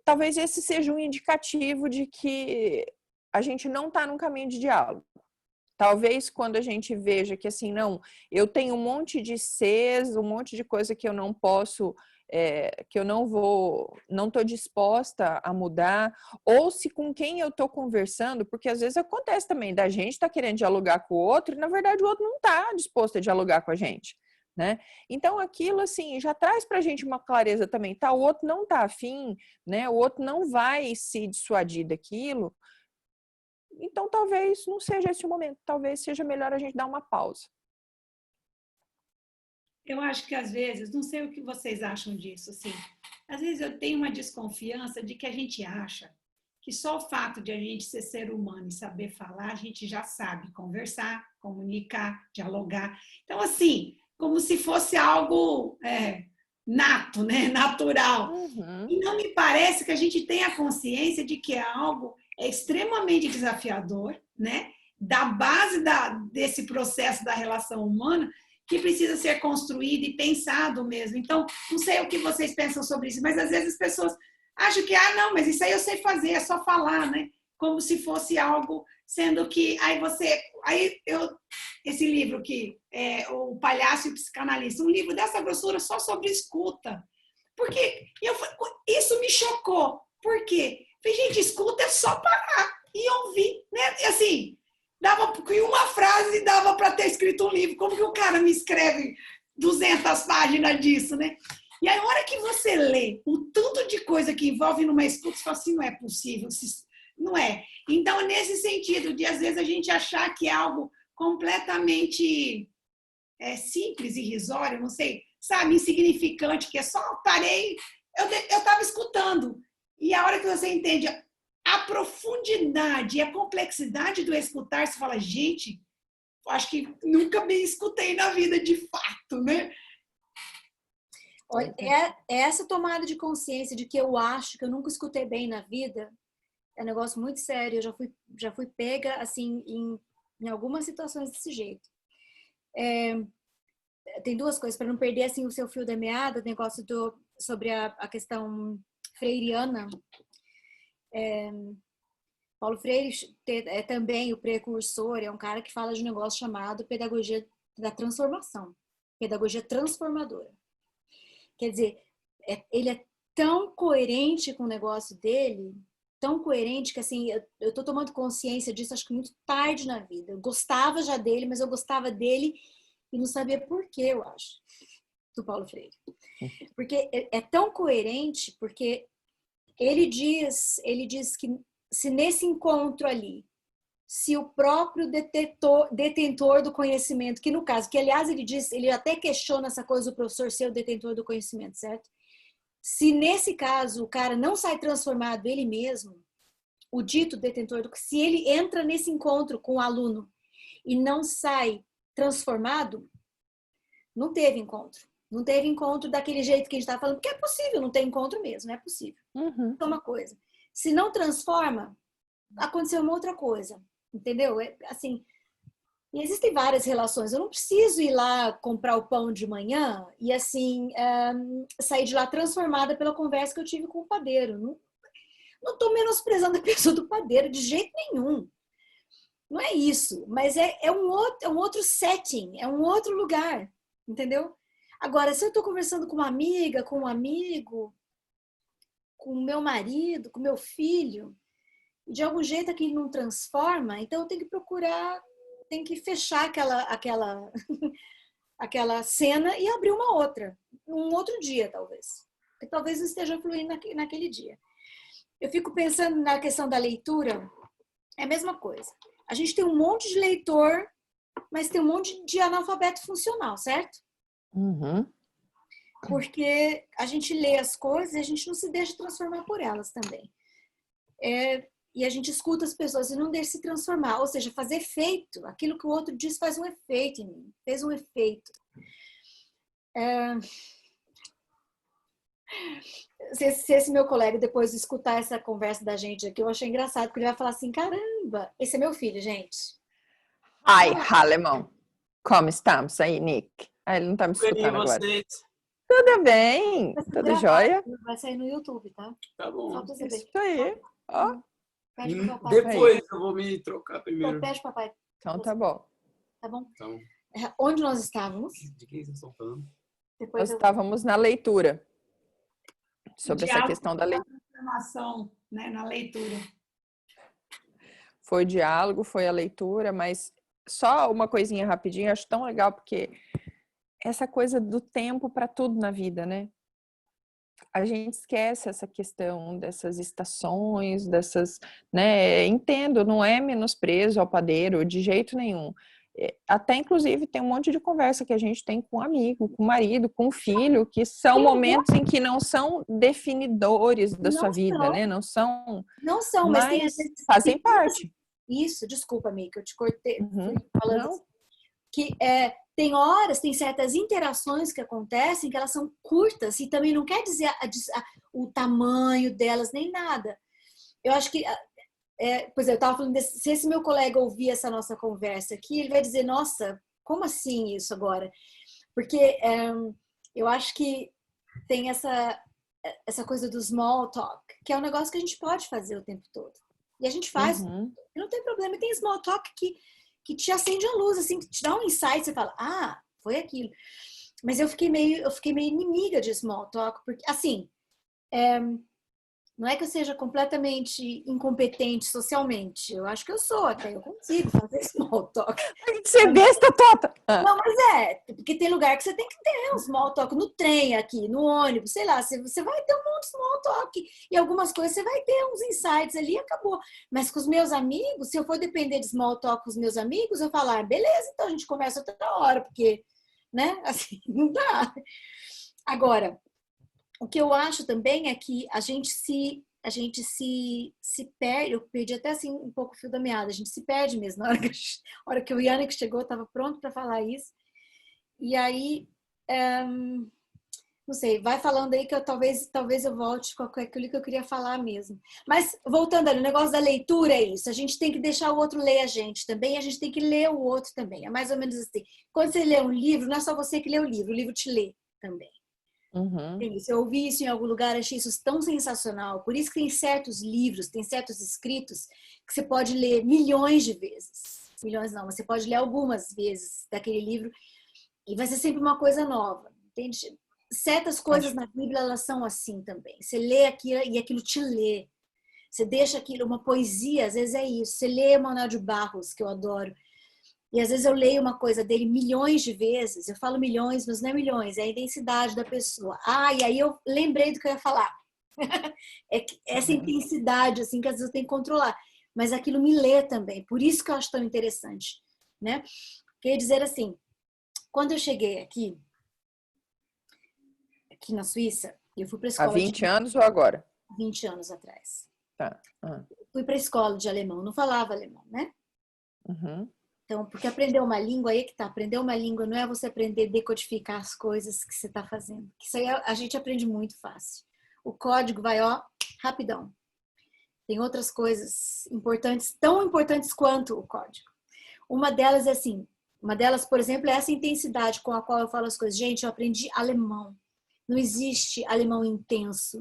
talvez esse seja um indicativo de que a gente não está num caminho de diálogo. Talvez quando a gente veja que, assim, não, eu tenho um monte de Cs, um monte de coisa que eu não posso, que eu não estou disposta a mudar, ou se com quem eu estou conversando, porque às vezes acontece também da gente estar querendo dialogar com o outro e, na verdade, o outro não está disposto a dialogar com a gente, né? Então, aquilo, assim, já traz para a gente uma clareza também, tá? O outro não está afim, né? O outro não vai se dissuadir daquilo. Então, talvez não seja esse o momento. Talvez seja melhor a gente dar uma pausa. Eu acho que, às vezes, não sei o que vocês acham disso, assim, às vezes eu tenho uma desconfiança de que a gente acha que só o fato de a gente ser humano e saber falar, a gente já sabe conversar, comunicar, dialogar. Então, assim, como se fosse algo nato, né? Natural. Uhum. E não me parece que a gente tenha consciência de que é algo extremamente desafiador, né? Da base desse processo da relação humana, que precisa ser construído e pensado mesmo. Então, não sei o que vocês pensam sobre isso, mas às vezes as pessoas acham que, não, mas isso aí eu sei fazer, é só falar, né? Como se fosse algo, sendo que esse livro que é O Palhaço e o Psicanalista, um livro dessa grossura só sobre escuta. Porque isso me chocou. Por quê? Gente, escuta é só parar e ouvir, né? E assim, em uma frase dava para ter escrito um livro. Como que o cara me escreve 200 páginas disso, né? E aí, a hora que você lê o tanto de coisa que envolve numa escuta, você fala assim, não é possível, não é. Então, nesse sentido de, às vezes, a gente achar que é algo completamente simples, irrisório, não sei, sabe, insignificante, que é só parei, eu estava escutando. E a hora que você entende a profundidade e a complexidade do escutar, você fala, gente, acho que nunca me escutei na vida de fato, né? Olha, essa tomada de consciência de que eu acho que eu nunca escutei bem na vida é um negócio muito sério. Eu já fui pega assim em algumas situações desse jeito. Tem duas coisas para não perder assim o seu fio da meada, o negócio sobre a questão freiriana. Paulo Freire é também o precursor, é um cara que fala de um negócio chamado pedagogia da transformação, pedagogia transformadora. Quer dizer, ele é tão coerente com o negócio dele, tão coerente que assim, eu tô tomando consciência disso acho que muito tarde na vida. Eu gostava já dele, mas eu gostava dele e não sabia por quê, eu acho, do Paulo Freire. Porque é tão coerente, porque ele diz que se nesse encontro ali, se o próprio detentor do conhecimento, que no caso, que aliás ele até questiona essa coisa do professor ser o detentor do conhecimento, certo? Se nesse caso o cara não sai transformado ele mesmo, o dito detentor se ele entra nesse encontro com o aluno e não sai transformado, não teve encontro. Não teve encontro daquele jeito que a gente está falando, porque é possível não ter encontro mesmo, é possível. É uma coisa. Se não transforma, aconteceu uma outra coisa. Entendeu? Assim, existem várias relações. Eu não preciso ir lá comprar o pão de manhã e assim sair de lá transformada pela conversa que eu tive com o padeiro. Não estou menosprezando a pessoa do padeiro de jeito nenhum. Não é isso, mas é um outro setting, é um outro lugar, entendeu? Agora, se eu estou conversando com uma amiga, com um amigo, com o meu marido, com o meu filho, de algum jeito aquilo não transforma, então eu tenho que procurar, tenho que fechar aquela cena e abrir uma outra, um outro dia talvez, que talvez não esteja fluindo naquele dia. Eu fico pensando na questão da leitura, é a mesma coisa. A gente tem um monte de leitor, mas tem um monte de analfabeto funcional, certo? Porque a gente lê as coisas e a gente não se deixa transformar por elas também. E a gente escuta as pessoas e não deixa se transformar, ou seja, fazer efeito. Aquilo que o outro diz faz um efeito em mim, fez um efeito. Se esse meu colega depois de escutar essa conversa da gente aqui, eu achei engraçado, porque ele vai falar assim, caramba, esse é meu filho, gente. Hi, alemão. Como estamos aí, Nick? Ele não tá me escutando agora. Vocês? Tudo bem? Tudo jóia? Vai sair no YouTube, tá? Tá bom. Só pra você ver. Isso aí. Ó. Pede pro papai. Depois eu vou me trocar primeiro. Pede pro papai. Então tá bom. Tá bom? Então, Onde nós estávamos? de quem vocês estão falando? Depois Nós estávamos na leitura. Sobre essa Diálogo questão da leitura. Transformação, né, na leitura. Foi o diálogo, foi a leitura, mas só uma coisinha rapidinho, acho tão legal, porque essa coisa do tempo para tudo na vida, né? A gente esquece essa questão dessas estações, né? Entendo, não é menosprezo ao padeiro, de jeito nenhum. Até, inclusive, tem um monte de conversa que a gente tem com um amigo, com o marido, com o filho, que são momentos em que não são definidores da sua vida, né? Não são, mas fazem parte. Isso, desculpa, Mica, eu te cortei. Não? Que tem horas, tem certas interações que acontecem que elas são curtas e também não quer dizer o tamanho delas nem nada. Eu acho que pois eu estava falando se esse meu colega ouvir essa nossa conversa aqui, ele vai dizer, nossa, como assim isso agora? Porque eu acho que tem essa coisa do small talk, que é um negócio que a gente pode fazer o tempo todo. E a gente faz, e não tem problema. E tem small talk que te acende a luz, assim, que te dá um insight, você fala, ah, foi aquilo. Mas eu fiquei meio inimiga de small talk, porque, assim, não é que eu seja completamente incompetente socialmente. Eu acho que eu sou, até eu consigo fazer small talk. Você besta, Tota! Não, mas porque tem lugar que você tem que ter um small talk no trem aqui, no ônibus, sei lá, você vai ter um monte de small talk e algumas coisas você vai ter uns insights ali e acabou. Mas com os meus amigos, se eu for depender de small talk com os meus amigos, eu falo, beleza, então a gente conversa outra hora, porque né? Assim, não dá. Agora, o que eu acho também é que a gente se perde, eu perdi até assim um pouco o fio da meada, a gente se perde mesmo. Na hora que o Yannick chegou, eu estava pronto para falar isso. E aí, não sei, vai falando aí que talvez eu volte com aquilo que eu queria falar mesmo. Mas, voltando ali, o negócio da leitura é isso. A gente tem que deixar o outro ler a gente também, a gente tem que ler o outro também. É mais ou menos assim. Quando você lê um livro, não é só você que lê o livro te lê também. Uhum. Eu ouvi isso em algum lugar, achei isso tão sensacional. Por isso que tem certos livros, tem certos escritos que você pode ler milhões de vezes. Milhões não, mas você pode ler algumas vezes daquele livro e vai ser sempre uma coisa nova, entende? Certas coisas na Bíblia, elas são assim também. Você lê aquilo e aquilo te lê. Você deixa aquilo, uma poesia, às vezes é isso. Você lê Manuel de Barros, que eu adoro, e às vezes eu leio uma coisa dele milhões de vezes. Eu falo milhões, mas não é milhões, é a intensidade da pessoa. E aí eu lembrei do que eu ia falar. É que essa intensidade, assim, que às vezes eu tenho que controlar. Mas aquilo me lê também. Por isso que eu acho tão interessante, né? Quer dizer assim, quando eu cheguei aqui na Suíça, eu fui para a Há escola 20 anos ou agora? 20 anos atrás. Tá. Fui para a escola de alemão, não falava alemão, né? Uhum. Então, porque aprender uma língua, aí que tá, aprender uma língua não é você aprender a decodificar as coisas que você está fazendo. Isso aí a gente aprende muito fácil. O código vai, rapidão. Tem outras coisas importantes, tão importantes quanto o código. Uma delas é assim, por exemplo, é essa intensidade com a qual eu falo as coisas. Gente, eu aprendi alemão. Não existe alemão intenso.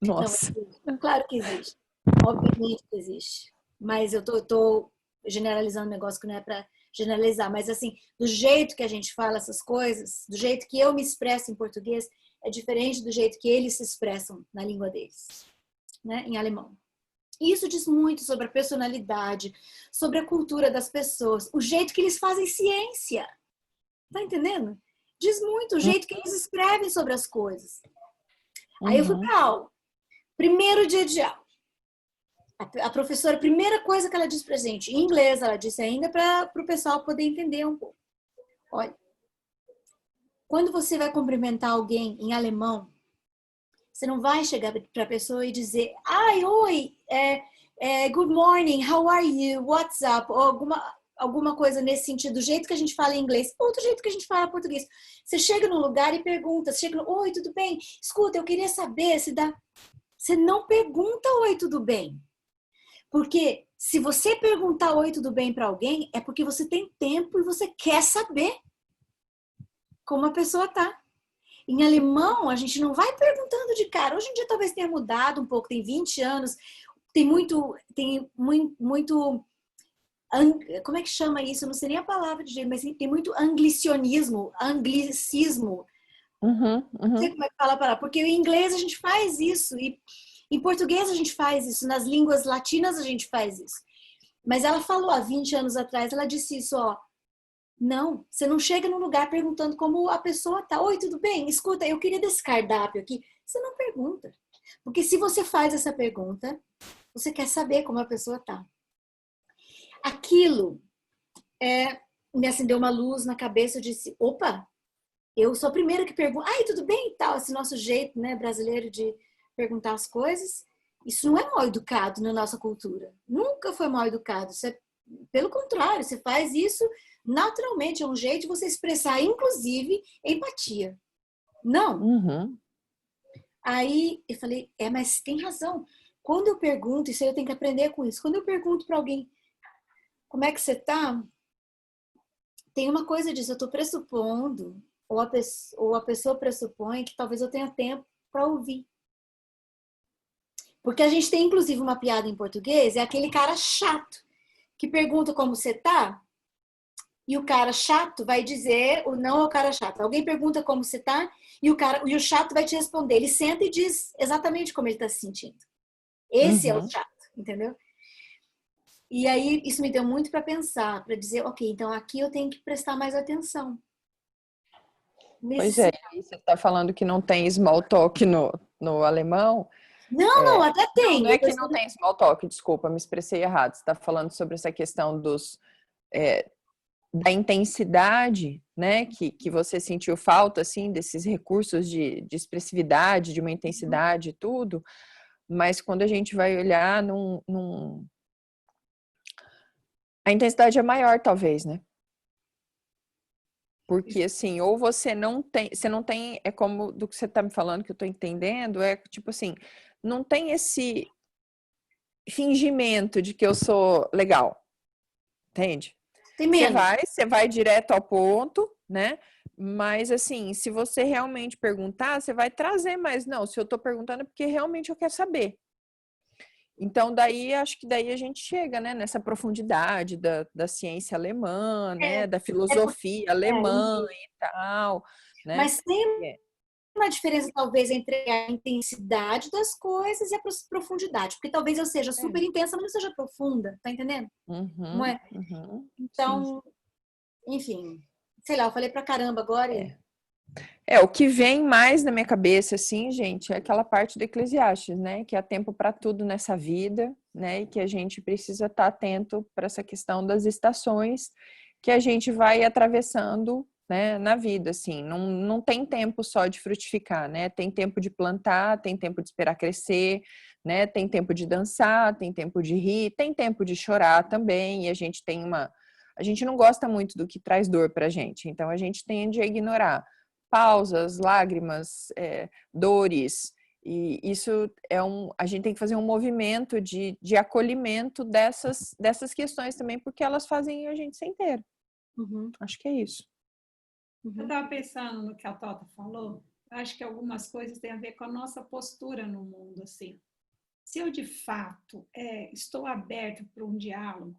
Nossa. Não, claro que existe. Obviamente que existe. Mas eu tô generalizando um negócio que não é para generalizar. Mas assim, do jeito que a gente fala essas coisas, do jeito que eu me expresso em português, é diferente do jeito que eles se expressam na língua deles, né? Em alemão. E isso diz muito sobre a personalidade, sobre a cultura das pessoas, o jeito que eles fazem ciência. Tá entendendo? Diz muito o jeito que eles escrevem sobre as coisas. Aí eu fui para aula. Primeiro dia de aula. A professora, a primeira coisa que ela disse pra gente, em inglês, ela disse ainda para o pessoal poder entender um pouco. Olha, quando você vai cumprimentar alguém em alemão, você não vai chegar para a pessoa e dizer, oi, good morning, how are you, what's up, ou alguma coisa nesse sentido, do jeito que a gente fala em inglês, ou do jeito que a gente fala em português. Você chega num lugar e pergunta, oi, tudo bem? Escuta, eu queria saber se dá... Você não pergunta oi, tudo bem? Porque se você perguntar oi, tudo bem para alguém, é porque você tem tempo e você quer saber como a pessoa tá. Em alemão, a gente não vai perguntando de cara. Hoje em dia talvez tenha mudado um pouco, tem 20 anos, tem muito como é que chama isso? Eu não sei nem a palavra de jeito, mas tem muito anglicismo. Não sei como é que fala a palavra, porque em inglês a gente faz isso, e em português a gente faz isso, nas línguas latinas a gente faz isso. Mas ela falou há 20 anos atrás, ela disse isso, não, você não chega num lugar perguntando como a pessoa tá. Oi, tudo bem? Escuta, eu queria desse cardápio aqui. Você não pergunta. Porque se você faz essa pergunta, você quer saber como a pessoa tá. Aquilo me acendeu uma luz na cabeça. Eu disse, opa, eu sou a primeira que pergunta. Tudo bem e tal. Esse nosso jeito, né, brasileiro de perguntar as coisas. Isso não é mal educado na nossa cultura. Nunca foi mal educado. Pelo contrário, você faz isso naturalmente, é um jeito de você expressar, inclusive, empatia. Não. Aí eu falei, mas tem razão. Quando eu pergunto, isso aí eu tenho que aprender com isso. Quando eu pergunto para alguém, como é que você tá? Tem uma coisa disso, eu estou pressupondo, ou a pessoa pressupõe que talvez eu tenha tempo para ouvir. Porque a gente tem, inclusive, uma piada em português, é aquele cara chato, que pergunta como você tá, e o cara chato vai dizer, ou não é o cara chato. Alguém pergunta como você tá, e o chato vai te responder. Ele senta e diz exatamente como ele está se sentindo. Esse é o chato, entendeu? E aí, isso me deu muito para pensar, para dizer, ok, então aqui eu tenho que prestar mais atenção. Pois é, você está falando que não tem small talk no alemão. Não, até tem. Não é que não tem small talk, desculpa, me expressei errado. Você está falando sobre essa questão da intensidade, né, que você sentiu falta, assim, desses recursos de expressividade, de uma intensidade e tudo, mas quando a gente vai olhar a intensidade é maior, talvez, né? Porque, assim, ou você não tem, é como do que você tá me falando, que eu tô entendendo, é tipo assim, não tem esse fingimento de que eu sou legal, entende? Tem menos. Você vai direto ao ponto, né? Mas, assim, se você realmente perguntar, você vai trazer mais. Não, se eu tô perguntando é porque realmente eu quero saber. Então, daí, acho que daí a gente chega, né, nessa profundidade da ciência alemã, né, da filosofia alemã e tal, né? Mas tem uma diferença, talvez, entre a intensidade das coisas e a profundidade. Porque talvez eu seja super intensa, mas não seja profunda, tá entendendo? Não é? Então, enfim, sei lá, eu falei pra caramba agora. O que vem mais na minha cabeça, assim, gente, é aquela parte do Eclesiastes, né? Que há tempo para tudo nessa vida, né? E que a gente precisa estar atento para essa questão das estações que a gente vai atravessando, né, na vida, assim. Não tem tempo só de frutificar, né? Tem tempo de plantar, tem tempo de esperar crescer, né? Tem tempo de dançar, tem tempo de rir, tem tempo de chorar também. E a gente tem a gente não gosta muito do que traz dor pra gente, então a gente tende a ignorar pausas, lágrimas, dores, e isso a gente tem que fazer um movimento de acolhimento dessas questões também, porque elas fazem a gente ser inteiro. Acho que é isso. Eu estava pensando no que a Tota falou, eu acho que algumas coisas têm a ver com a nossa postura no mundo, assim. Se eu, de fato, estou aberto para um diálogo,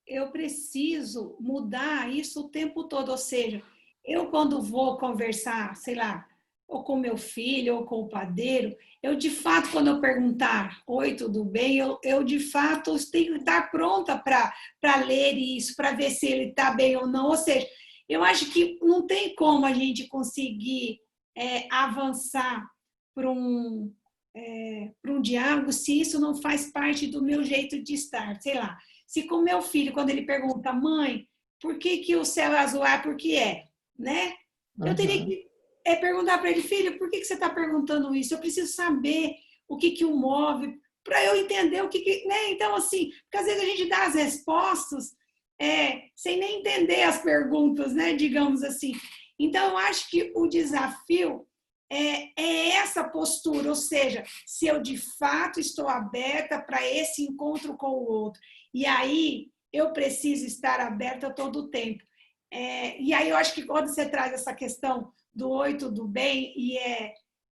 eu preciso mudar isso o tempo todo, ou seja, eu quando vou conversar, sei lá, ou com meu filho, ou com o padeiro, eu de fato, quando eu perguntar, oi, tudo bem? Eu de fato tenho que estar pronta para ler isso, para ver se ele está bem ou não. Ou seja, eu acho que não tem como a gente conseguir avançar para um diálogo se isso não faz parte do meu jeito de estar. Sei lá, se com meu filho, quando ele pergunta, mãe, por que o céu é azul? Ah, porque é, né? Eu teria que perguntar para ele, filho, por que você está perguntando isso? Eu preciso saber o que o move, para eu entender o que, né? Então, assim, porque às vezes a gente dá as respostas sem nem entender as perguntas, né? Digamos assim. Então, eu acho que o desafio é essa postura, ou seja, se eu de fato estou aberta para esse encontro com o outro. E aí, eu preciso estar aberta todo o tempo. E aí, eu acho que quando você traz essa questão do oi, tudo bem, e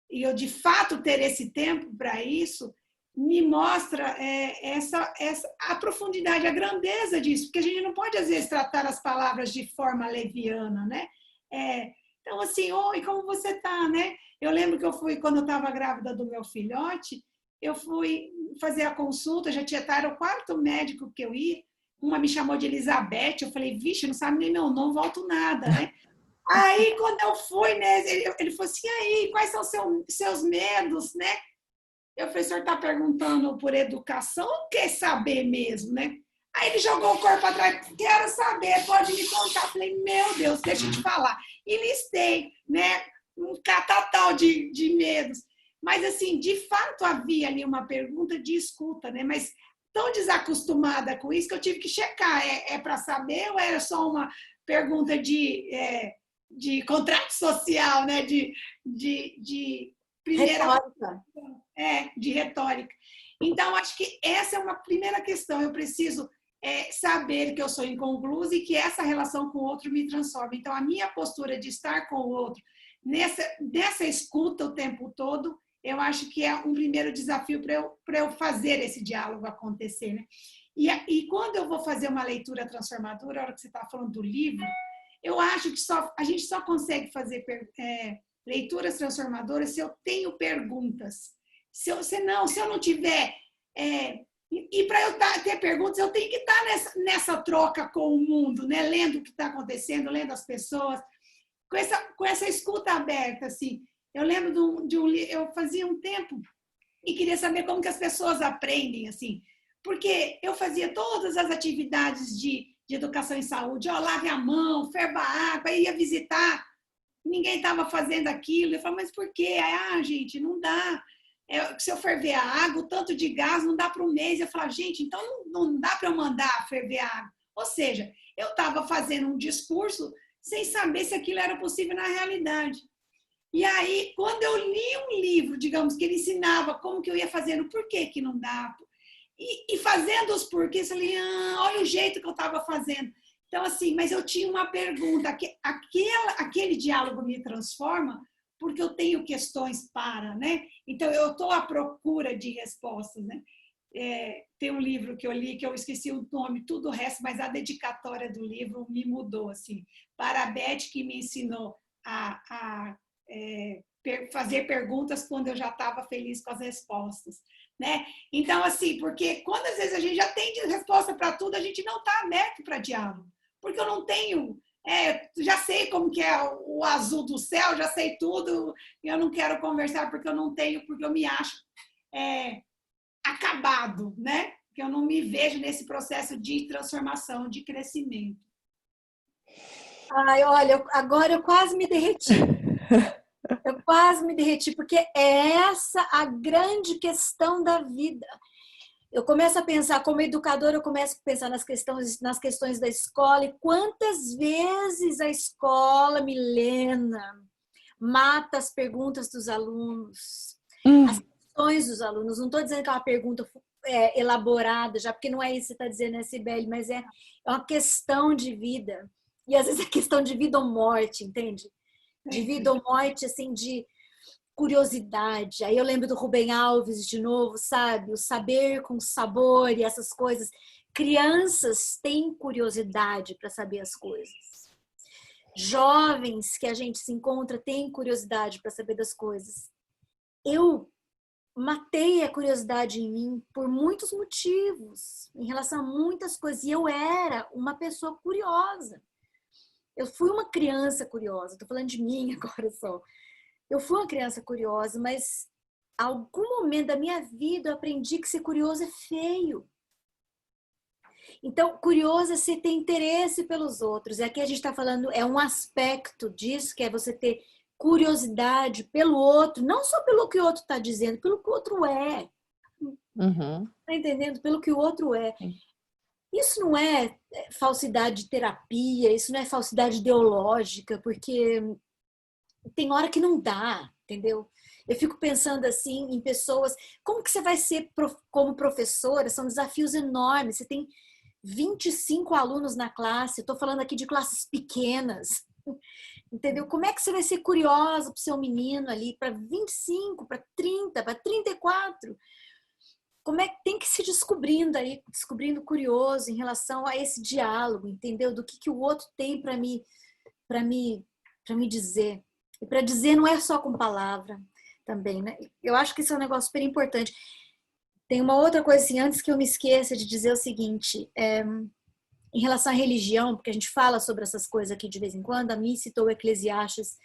eu de fato ter esse tempo para isso, me mostra a profundidade, a grandeza disso, porque a gente não pode, às vezes, tratar as palavras de forma leviana, né? Então, assim, oi, como você está, né? Eu lembro que eu fui, quando eu estava grávida do meu filhote, eu fui fazer a consulta, já era o quarto médico que eu ia, uma me chamou de Elizabeth, eu falei, vixe, não sabe nem meu nome, volto nada, né? Aí, quando eu fui, né, ele falou assim, aí, quais são seus medos, né? Eu falei, o senhor está perguntando por educação ou quer saber mesmo, né? Aí ele jogou o corpo atrás, quero saber, pode me contar. Eu falei, meu Deus, deixa eu te falar. E listei, né, um catatal de medos. Mas, assim, de fato havia ali uma pergunta de escuta, né? Mas tão desacostumada com isso que eu tive que checar. É para saber ou era só uma pergunta de contrato social, né? De primeira... Retórica. De retórica. Então, acho que essa é uma primeira questão. Eu preciso saber que eu sou inconclusa e que essa relação com o outro me transforma. Então, a minha postura de estar com o outro nessa escuta o tempo todo, eu acho que é um primeiro desafio para eu fazer esse diálogo acontecer, né? E quando eu vou fazer uma leitura transformadora, a hora que você está falando do livro, eu acho que a gente só consegue fazer leituras transformadoras se eu tenho perguntas. Se eu não tiver... E para eu ter perguntas, eu tenho que estar nessa troca com o mundo, né? Lendo o que está acontecendo, lendo as pessoas, com essa escuta aberta, assim. Eu lembro eu fazia um tempo e queria saber como que as pessoas aprendem, assim, porque eu fazia todas as atividades de de educação em saúde, ó, lave a mão, ferva a água, aí ia visitar, ninguém estava fazendo aquilo. Eu falo, mas por quê? Aí, gente, não dá. Se eu ferver a água, o tanto de gás não dá para um mês. Eu falo, gente, então não dá para eu mandar ferver a água. Ou seja, eu estava fazendo um discurso sem saber se aquilo era possível na realidade. E aí, quando eu li um livro, digamos, que ele ensinava como que eu ia fazendo, por que que não dá, e fazendo os porquês, eu falei, olha o jeito que eu estava fazendo. Então, assim, mas eu tinha uma pergunta, aquele diálogo me transforma porque eu tenho questões para, né? Então, eu estou à procura de respostas, né? Tem um livro que eu li, que eu esqueci o nome, tudo o resto, mas a dedicatória do livro me mudou, assim. Para a Beth, que me ensinou a fazer perguntas quando eu já estava feliz com as respostas, né? Então, assim, porque quando às vezes a gente já tem resposta para tudo, a gente não está aberto para diálogo, porque eu não tenho, já sei como que é o azul do céu, já sei tudo, e eu não quero conversar porque eu não tenho, porque eu me acho acabado, né? Que eu não me vejo nesse processo de transformação, de crescimento. Ai, olha, agora eu quase me derreti. Eu quase me derreti, porque é essa a grande questão da vida. Eu começo a pensar, como educadora, eu começo a pensar nas questões da escola, e quantas vezes a escola, Milena, mata as perguntas dos alunos, as questões dos alunos. Não estou dizendo que é uma pergunta elaborada, já, porque não é isso que você está dizendo, né, Cibele, mas é uma questão de vida. E às vezes é questão de vida ou morte, entende? De vida ou morte, assim, de curiosidade. Aí eu lembro do Rubem Alves de novo, sabe? O saber com sabor e essas coisas. Crianças têm curiosidade para saber as coisas. Jovens que a gente se encontra têm curiosidade para saber das coisas. Eu matei a curiosidade em mim por muitos motivos, em relação a muitas coisas. E eu era uma pessoa curiosa. Eu fui uma criança curiosa. Estou falando de mim agora só. Eu fui uma criança curiosa, mas em algum momento da minha vida eu aprendi que ser curioso é feio. Então, curioso é você ter interesse pelos outros. E aqui a gente está falando, é um aspecto disso, que é você ter curiosidade pelo outro, não só pelo que o outro está dizendo, pelo que o outro é. Uhum. Tá entendendo? Pelo que o outro é. Isso não é falsidade de terapia, isso não é falsidade ideológica, porque tem hora que não dá, entendeu? Eu fico pensando assim em pessoas, como que você vai ser como professora? São desafios enormes. Você tem 25 alunos na classe, estou falando aqui de classes pequenas, entendeu? Como é que você vai ser curiosa para o seu menino ali, para 25, para 30, para 34? Como é que tem que se descobrindo aí, descobrindo curioso em relação a esse diálogo, entendeu? Do que o outro tem para me dizer. E para dizer não é só com palavra também, né? Eu acho que isso é um negócio super importante. Tem uma outra coisa assim, antes que eu me esqueça de dizer o seguinte, em relação à religião, porque a gente fala sobre essas coisas aqui de vez em quando, a mim citou o Eclesiastes,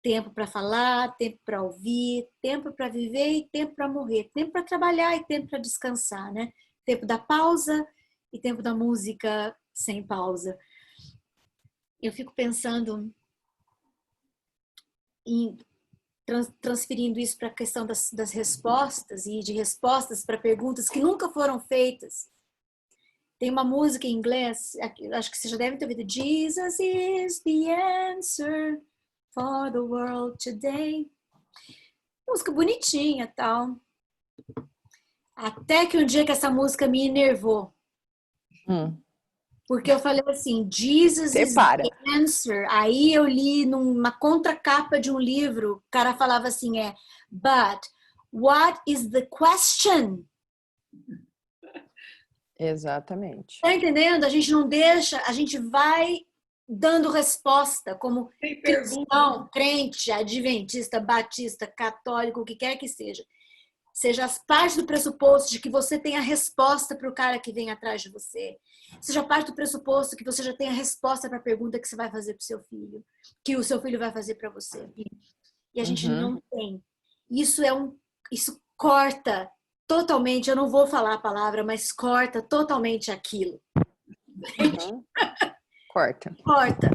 tempo para falar, tempo para ouvir, tempo para viver e tempo para morrer, tempo para trabalhar e tempo para descansar, né? Tempo da pausa e tempo da música sem pausa. Eu fico pensando em transferindo isso para a questão das respostas e de respostas para perguntas que nunca foram feitas. Tem uma música em inglês, acho que você já deve ter ouvido, Jesus is the answer for the world today. Música bonitinha, tal. Até que um dia que essa música me enervou. Porque eu falei assim, Jesus is the answer. Aí eu li numa contracapa de um livro, o cara falava assim, but what is the question? Exatamente. Tá entendendo? A gente não deixa, a gente vai dando resposta como cristão, crente, adventista, batista, católico, o que quer que seja. Seja parte do pressuposto de que você tem a resposta para o cara que vem atrás de você. Seja parte do pressuposto que você já tem a resposta para a pergunta que você vai fazer para o seu filho, que o seu filho vai fazer para você. E a gente não tem. Isso corta totalmente, eu não vou falar a palavra, mas corta totalmente aquilo. Uhum. Corta. Corta.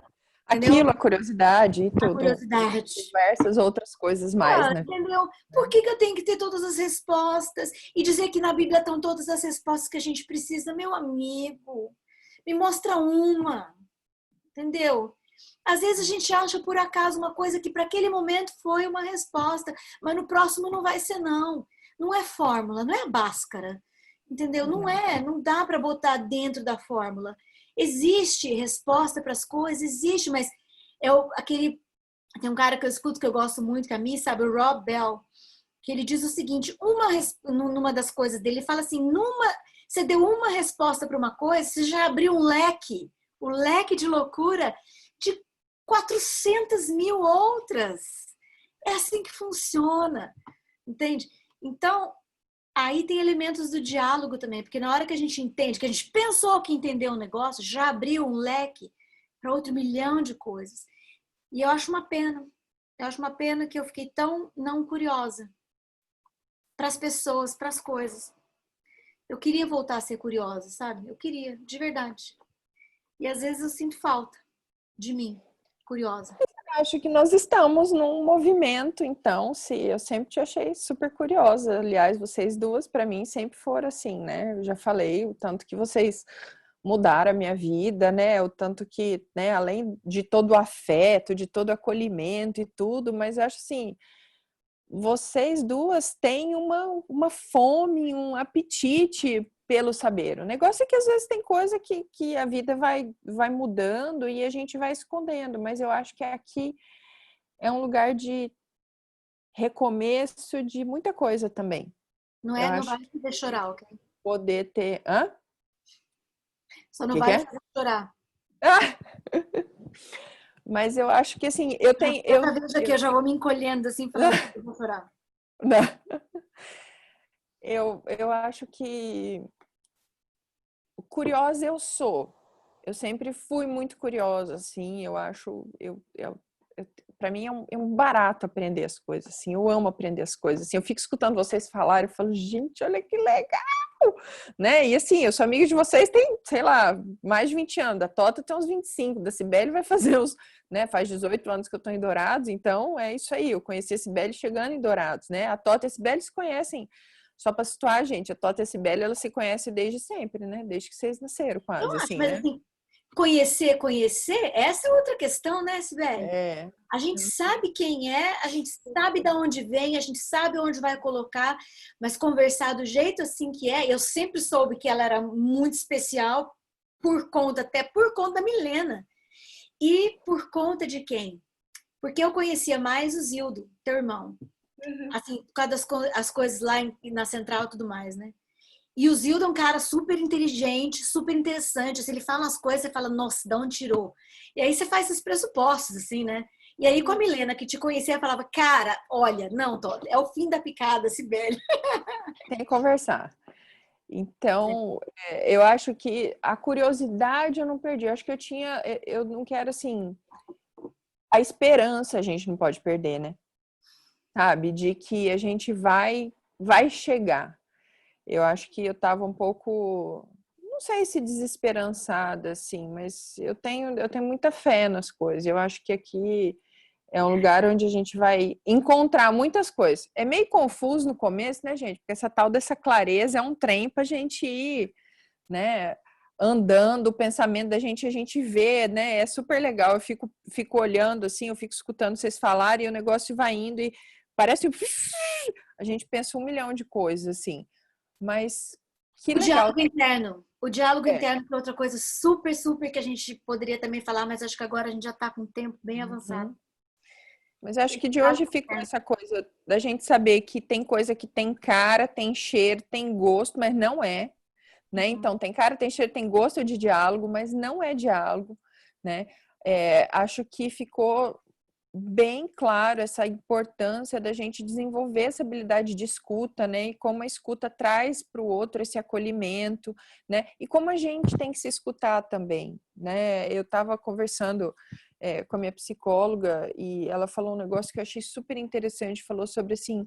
Entendeu? Aquilo, a curiosidade e A tudo. curiosidade. Diversas outras coisas mais, né? Entendeu? Por que eu tenho que ter todas as respostas e dizer que na Bíblia estão todas as respostas que a gente precisa? Meu amigo, me mostra uma, entendeu? Às vezes a gente acha por acaso uma coisa que para aquele momento foi uma resposta, mas no próximo não vai ser não. Não é fórmula, não é Bhaskara, entendeu? Não dá para botar dentro da fórmula. Existe resposta para as coisas, existe, mas tem um cara que eu escuto que eu gosto muito, que a mim, sabe, o Rob Bell, que ele diz o seguinte, numa das coisas dele, ele fala assim, você deu uma resposta para uma coisa, você já abriu o leque de loucura de 400.000 outras. É assim que funciona, entende? Então, aí tem elementos do diálogo também, porque na hora que a gente entende, que a gente pensou que entendeu um negócio, já abriu um leque para outro milhão de coisas. E eu acho uma pena. Eu acho uma pena que eu fiquei tão não curiosa para as pessoas, para as coisas. Eu queria voltar a ser curiosa, sabe? Eu queria, de verdade. E às vezes eu sinto falta de mim, curiosa. Acho que nós estamos num movimento, então, eu sempre te achei super curiosa. Aliás, vocês duas, para mim, sempre foram assim, né? Eu já falei o tanto que vocês mudaram a minha vida, né? O tanto que, né, além de todo o afeto, de todo o acolhimento e tudo, mas eu acho assim, vocês duas têm uma fome, um apetite pelo saber. O negócio é que às vezes tem coisa que a vida vai mudando e a gente vai escondendo, mas eu acho que aqui é um lugar de recomeço de muita coisa também. Não Eu não acho vai me fazer chorar, ok? poder ter... Hã? Só não Que vai me é? fazer chorar. Mas eu acho que assim, eu tenho... Outra vez aqui eu já vou me encolhendo assim, falando que eu vou chorar. Eu acho que curiosa eu sou. Eu sempre fui muito curiosa, assim, eu acho... Para mim é um barato aprender as coisas, assim, eu amo aprender as coisas, assim, eu fico escutando vocês falarem, eu falo, gente, olha que legal, né, e assim, eu sou amiga de vocês tem, sei lá, mais de 20 anos, da Tota tem uns 25, da Cibele vai fazer uns, né, faz 18 anos que eu tô em Dourados, então é isso aí, eu conheci a Cibele chegando em Dourados, né, a Tota e a Cibele se conhecem, só para situar, gente, a Tota e a Cibele, elas se conhecem desde sempre, né, desde que vocês nasceram, Eu quase, acho, assim, mas né. assim, conhecer, essa é outra questão, né, Sibeli? É. A gente sabe quem é, a gente sabe de onde vem, a gente sabe onde vai colocar, mas conversar do jeito assim que é, eu sempre soube que ela era muito especial até por conta da Milena. E por conta de quem? Porque eu conhecia mais o Zildo, teu irmão. Assim, por causa das coisas lá na Central e tudo mais, né? E o Zildo é um cara super inteligente, super interessante. Assim, ele fala umas coisas, você fala, nossa, de onde tirou? E aí você faz esses pressupostos, assim, né? E aí com a Milena, que te conhecia, falava, cara, olha, não, Todd, é o fim da picada, Sibeli. Tem que conversar. Então, eu acho que a curiosidade eu não perdi. Eu acho que eu não quero, assim, a esperança a gente não pode perder, né? Sabe? De que a gente vai chegar. Eu acho que eu tava um pouco, não sei se desesperançada, assim, mas eu tenho muita fé nas coisas. Eu acho que aqui é um lugar onde a gente vai encontrar muitas coisas. É meio confuso no começo, né, gente? Porque essa tal dessa clareza é um trem pra gente ir, né, andando, o pensamento da gente, a gente vê, né? É super legal. Eu fico olhando assim, eu fico escutando vocês falarem e o negócio vai indo e parece a gente pensa 1 milhão de coisas assim. Mas que legal. O diálogo interno é outra coisa super, super que a gente poderia também falar, mas acho que agora a gente já está com um tempo bem avançado. Mas acho que de hoje ficou essa coisa da gente saber que tem coisa que tem cara, tem cheiro, tem gosto, mas não é, né? Então, tem cara, tem cheiro, tem gosto de diálogo, mas não é diálogo, né? Acho que ficou bem claro essa importância da gente desenvolver essa habilidade de escuta, né? E como a escuta traz para o outro esse acolhimento, né? E como a gente tem que se escutar também, né? Eu estava conversando com a minha psicóloga e ela falou um negócio que eu achei super interessante, falou sobre, assim,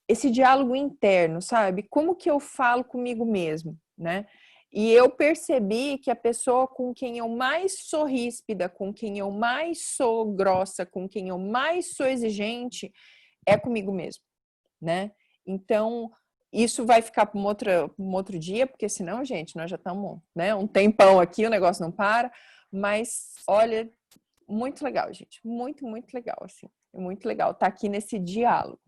esse diálogo interno, sabe? Como que eu falo comigo mesmo, né? E eu percebi que a pessoa com quem eu mais sou ríspida, com quem eu mais sou grossa, com quem eu mais sou exigente, é comigo mesmo, né? Então, isso vai ficar para um outro dia, porque senão, gente, nós já estamos, né, um tempão aqui, o negócio não para. Mas, olha, muito legal, gente. Muito, muito legal, assim. É muito legal estar aqui nesse diálogo.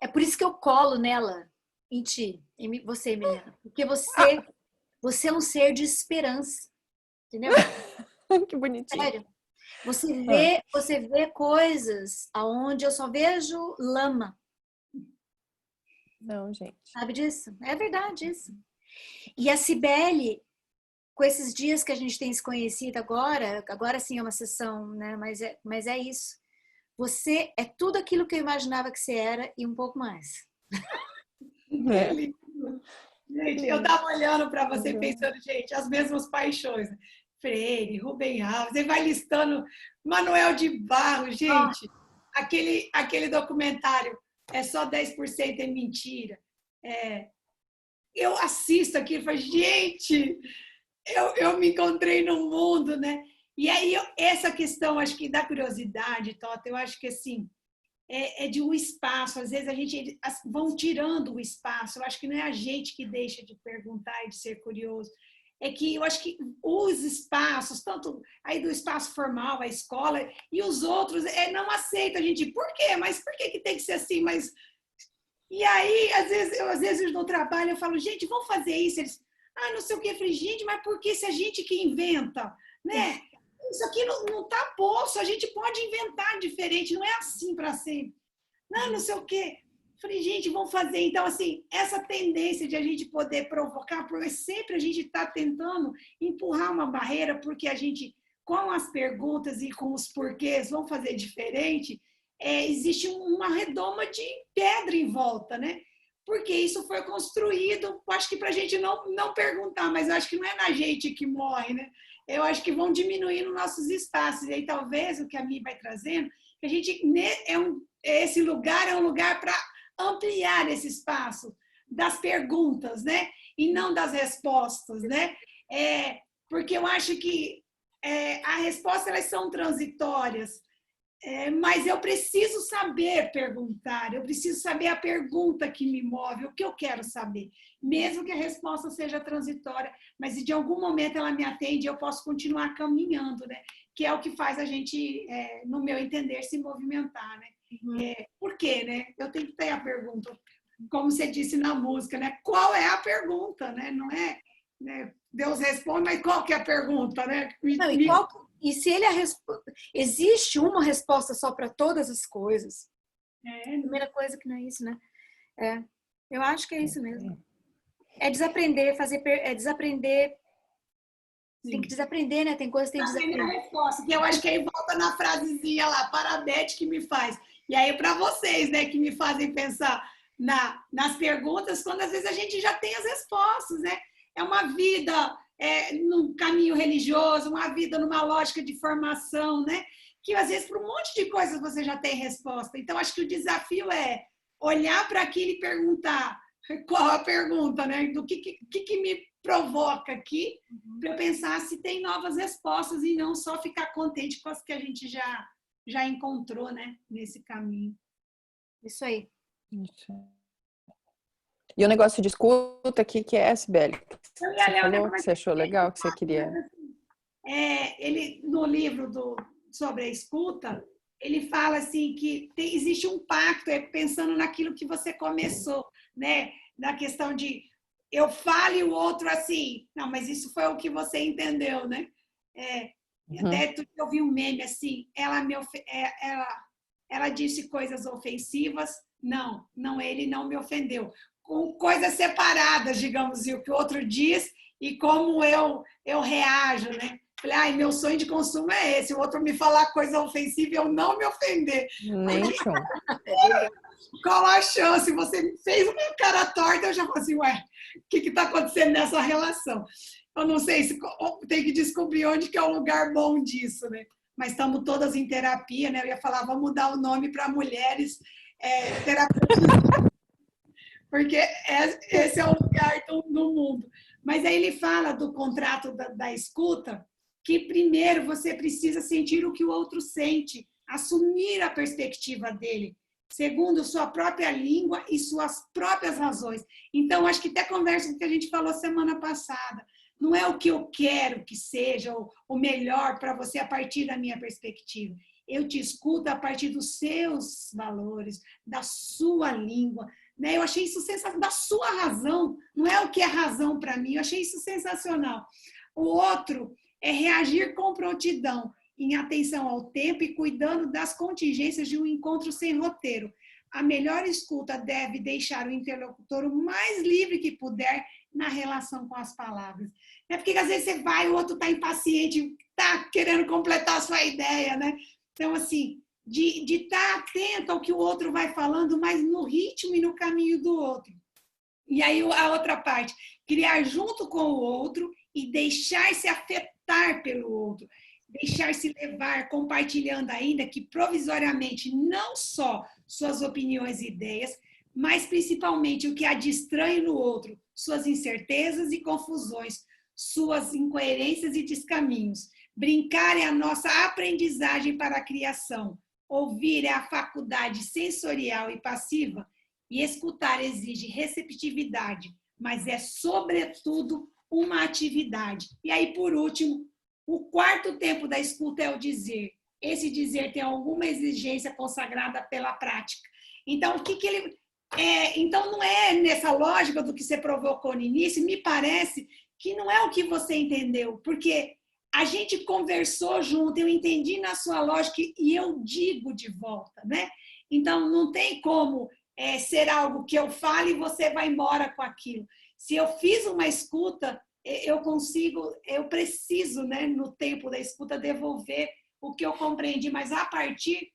É por isso que eu colo nela, em ti, em você, Milena. Porque você é um ser de esperança. Entendeu? Que bonitinho. Sério. Você vê coisas aonde eu só vejo lama. Não, gente. Sabe disso? É verdade isso. E a Cibele, com esses dias que a gente tem se conhecido agora sim é uma sessão, né? Mas é isso. Você é tudo aquilo que eu imaginava que você era e um pouco mais. É. Gente, eu tava olhando para você pensando, gente, as mesmas paixões. Freire, Rubem Alves, ele vai listando Manuel de Barros, gente. Aquele documentário, é só 10% é mentira. Eu assisto aquilo e falo, gente, eu me encontrei no mundo, né? E aí, essa questão, acho que da curiosidade, Tota, eu acho que assim, é de um espaço. Às vezes a gente vão tirando o espaço. Eu acho que não é a gente que deixa de perguntar e de ser curioso. É que eu acho que os espaços, tanto aí do espaço formal, a escola, e os outros, não aceitam a gente. Por quê? Mas por que tem que ser assim? Mas... E aí, às vezes no trabalho, eu falo, gente, vamos fazer isso. Eles, não sei o quê. Eu falei, gente, mas por que se a gente que inventa, né? Isso aqui não está posto, a gente pode inventar diferente, não é assim para sempre. Não sei o quê. Falei, gente, vamos fazer. Então, assim, essa tendência de a gente poder provocar, porque sempre a gente está tentando empurrar uma barreira, porque a gente, com as perguntas e com os porquês, vão fazer diferente, existe uma redoma de pedra em volta, né? Porque isso foi construído, acho que para a gente não perguntar, mas acho que não é na gente que morre, né? Eu acho que vão diminuindo nossos espaços. E aí, talvez, o que a Mi vai trazendo, que a gente, esse lugar é um lugar para ampliar esse espaço das perguntas, né? E não das respostas, né? Porque eu acho que as respostas, elas são transitórias, mas eu preciso saber perguntar, eu preciso saber a pergunta que me move, o que eu quero saber. Mesmo que a resposta seja transitória, mas se de algum momento ela me atende, eu posso continuar caminhando, né? Que é o que faz a gente, no meu entender, se movimentar, né? Por quê, né? Eu tenho que ter a pergunta, como você disse na música, né? Qual é a pergunta, né? Não é, né? Deus responde, mas qual que é a pergunta, né? E se ele existe uma resposta só para todas as coisas? A primeira coisa que não é isso, né? Eu acho que é isso mesmo. É desaprender, desaprender. Sim. Tem que desaprender, né? Tem coisas que tem que desaprender. A resposta, que eu acho que aí volta na frasezinha lá, para a Beth que me faz. E aí para vocês, né, que me fazem pensar nas perguntas, quando às vezes a gente já tem as respostas, né? É uma vida num caminho religioso, uma vida numa lógica de formação, né? Que às vezes para um monte de coisas você já tem resposta. Então acho que o desafio é olhar para aquilo e perguntar qual a pergunta, né? Do que me provoca aqui, para eu pensar se tem novas respostas e não só ficar contente com as que a gente já encontrou, né? Nesse caminho. Isso aí. E o negócio de escuta aqui, que é, Sibeli? Você falou que você achou legal, que você queria... Ele, no livro sobre a escuta, ele fala assim que existe um pacto, pensando naquilo que você começou, né? Na questão de eu falo e o outro assim, não, mas isso foi o que você entendeu, né? Até eu vi um meme assim, ela disse coisas ofensivas, não, ele não me ofendeu. Com coisas separadas, digamos, e o que o outro diz e como eu reajo, né? Falei, meu sonho de consumo é esse, o outro me falar coisa ofensiva e eu não me ofender. Nem chão. Qual a chance? Você fez uma cara torta, eu já falei assim, o que está acontecendo nessa relação? Eu não sei, tem que descobrir onde que é o lugar bom disso, né? Mas estamos todas em terapia, né? Eu ia falar, vamos mudar o nome para mulheres terapeutas. porque esse é o lugar do mundo. Mas aí ele fala do contrato da escuta, que primeiro você precisa sentir o que o outro sente, assumir a perspectiva dele, segundo sua própria língua e suas próprias razões. Então, acho que até conversa com o que a gente falou semana passada. Não é o que eu quero que seja o melhor para você a partir da minha perspectiva. Eu te escuto a partir dos seus valores, da sua língua. Né? Eu achei isso sensacional, da sua razão. Não é o que é razão para mim, eu achei isso sensacional. O outro é reagir com prontidão, em atenção ao tempo e cuidando das contingências de um encontro sem roteiro. A melhor escuta deve deixar o interlocutor o mais livre que puder na relação com as palavras. É porque às vezes você vai, o outro está impaciente, está querendo completar a sua ideia, né? Então, assim, de estar atento ao que o outro vai falando, mas no ritmo e no caminho do outro. E aí a outra parte, criar junto com o outro e deixar-se afetar pelo outro. Deixar-se levar, compartilhando ainda que provisoriamente não só suas opiniões e ideias, mas principalmente o que há de estranho no outro, suas incertezas e confusões, suas incoerências e descaminhos. Brincar é a nossa aprendizagem para a criação. Ouvir é a faculdade sensorial e passiva, e escutar exige receptividade, mas é, sobretudo, uma atividade. E aí, por último, o quarto tempo da escuta é o dizer. Esse dizer tem alguma exigência consagrada pela prática. Então, o que ele... então, não é nessa lógica do que você provocou no início, me parece que não é o que você entendeu, porque a gente conversou junto, eu entendi na sua lógica e eu digo de volta, né? Então, não tem como ser algo que eu fale e você vai embora com aquilo. Se eu fiz uma escuta, eu preciso, né, no tempo da escuta, devolver o que eu compreendi, mas a partir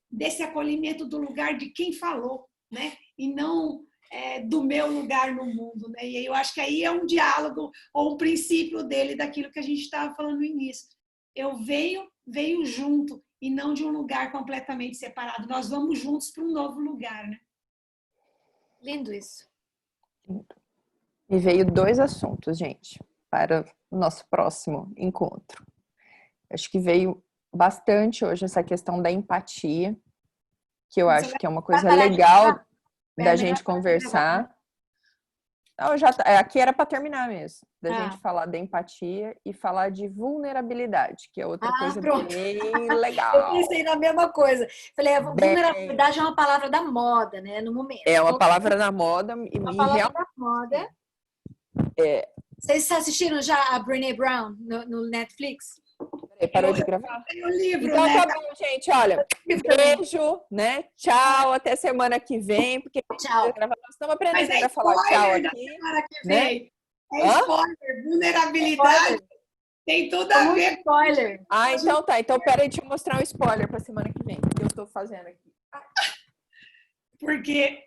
desse acolhimento do lugar de quem falou, né? E não do meu lugar no mundo, né? E eu acho que aí é um diálogo ou um princípio dele daquilo que a gente estava falando no início. Eu venho junto e não de um lugar completamente separado. Nós vamos juntos para um novo lugar, né? Lindo isso. Me veio 2 assuntos, gente, para o nosso próximo encontro. Acho que veio bastante hoje essa questão da empatia, que eu acho que é uma coisa legal da gente conversar. Não, aqui era para terminar mesmo, da gente falar da empatia e falar de vulnerabilidade, que é outra coisa pronto. bem legal. Eu pensei na mesma coisa. Falei, vulnerabilidade é uma palavra da moda, né, no momento. É uma palavra na moda. Uma palavra da moda. Vocês assistiram já a Brené Brown no Netflix? Parou de gravar? Tem o livro, então né? tá bom, gente. Olha, beijo, né? Tchau, até semana que vem. Porque tchau. Nós estamos aprendendo a falar tchau aqui. Semana que né? vem. Spoiler, vulnerabilidade. Tem tudo a ver. Spoiler. Então tá. Então peraí, deixa eu mostrar um spoiler para semana que vem. O que eu estou fazendo aqui. Porque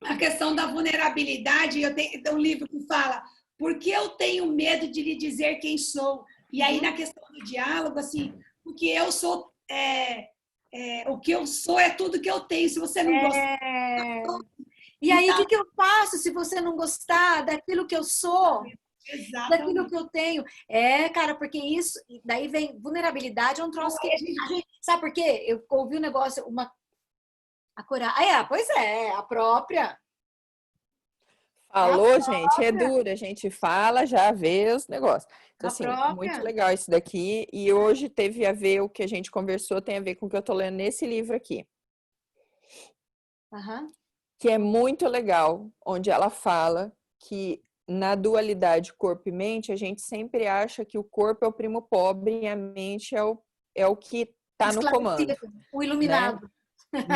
a questão da vulnerabilidade, eu tenho um livro que fala por que eu tenho medo de lhe dizer quem sou? E aí, na questão do diálogo, assim, porque eu sou... o que eu sou é tudo que eu tenho. Se você não gostar... E aí, o que eu faço se você não gostar daquilo que eu sou? Exatamente. Daquilo que eu tenho. Cara, porque isso... Daí vem vulnerabilidade, é um troço que a gente... Sabe por quê? Eu ouvi um negócio, a coragem... pois é, a própria... Falou, gente, é dura. A gente fala, já vê os negócios. Então, assim, muito legal isso daqui. E hoje teve a ver, o que a gente conversou, tem a ver com o que eu tô lendo nesse livro aqui. Que é muito legal, onde ela fala que na dualidade corpo e mente, a gente sempre acha que o corpo é o primo pobre e a mente é o que tá no comando. O iluminado. Né?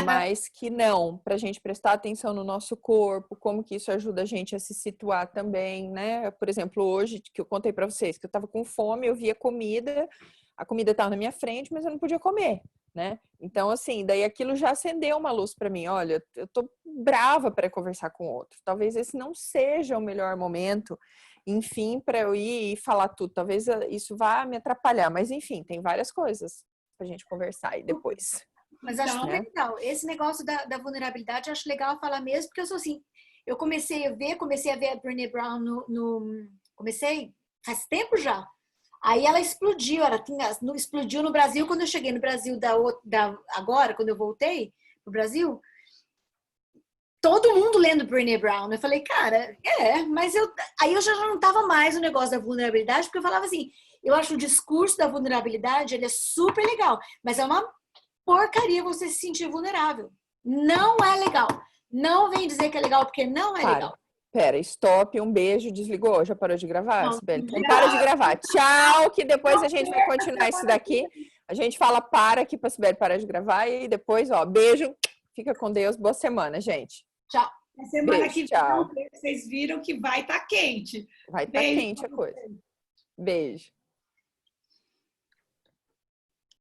Mas que não, para a gente prestar atenção no nosso corpo, como que isso ajuda a gente a se situar também, né? Por exemplo, hoje, que eu contei para vocês, que eu estava com fome, eu via comida, a comida estava na minha frente, mas eu não podia comer, né? Então, assim, daí aquilo já acendeu uma luz para mim. Olha, eu tô brava para conversar com o outro. Talvez esse não seja o melhor momento, enfim, para eu ir e falar tudo. Talvez isso vá me atrapalhar, mas enfim, tem várias coisas para a gente conversar aí depois. Mas acho Então, super legal. Esse negócio da vulnerabilidade, eu acho legal falar mesmo, porque eu sou assim, eu comecei a ver a Brené Brown comecei faz tempo já. Aí ela explodiu, explodiu no Brasil quando eu cheguei no Brasil agora, quando eu voltei pro Brasil, todo mundo lendo Brené Brown. Eu falei, cara, mas aí eu já não tava mais no negócio da vulnerabilidade, porque eu falava assim, eu acho o discurso da vulnerabilidade, ele é super legal, mas é uma porcaria você se sentir vulnerável. Não é legal. Não vem dizer que é legal, porque não é legal. Pera, stop, um beijo, desligou? Já parou de gravar, Não, Sibeli? Então para de gravar. Tchau, que depois a gente vai continuar isso daqui. A gente fala para aqui pra Sibeli parar de gravar e depois, ó, beijo, fica com Deus, boa semana, gente. Tchau. Na semana Beijo, que tchau. vem, vocês viram que vai estar quente. Vai estar quente a coisa. Beijo.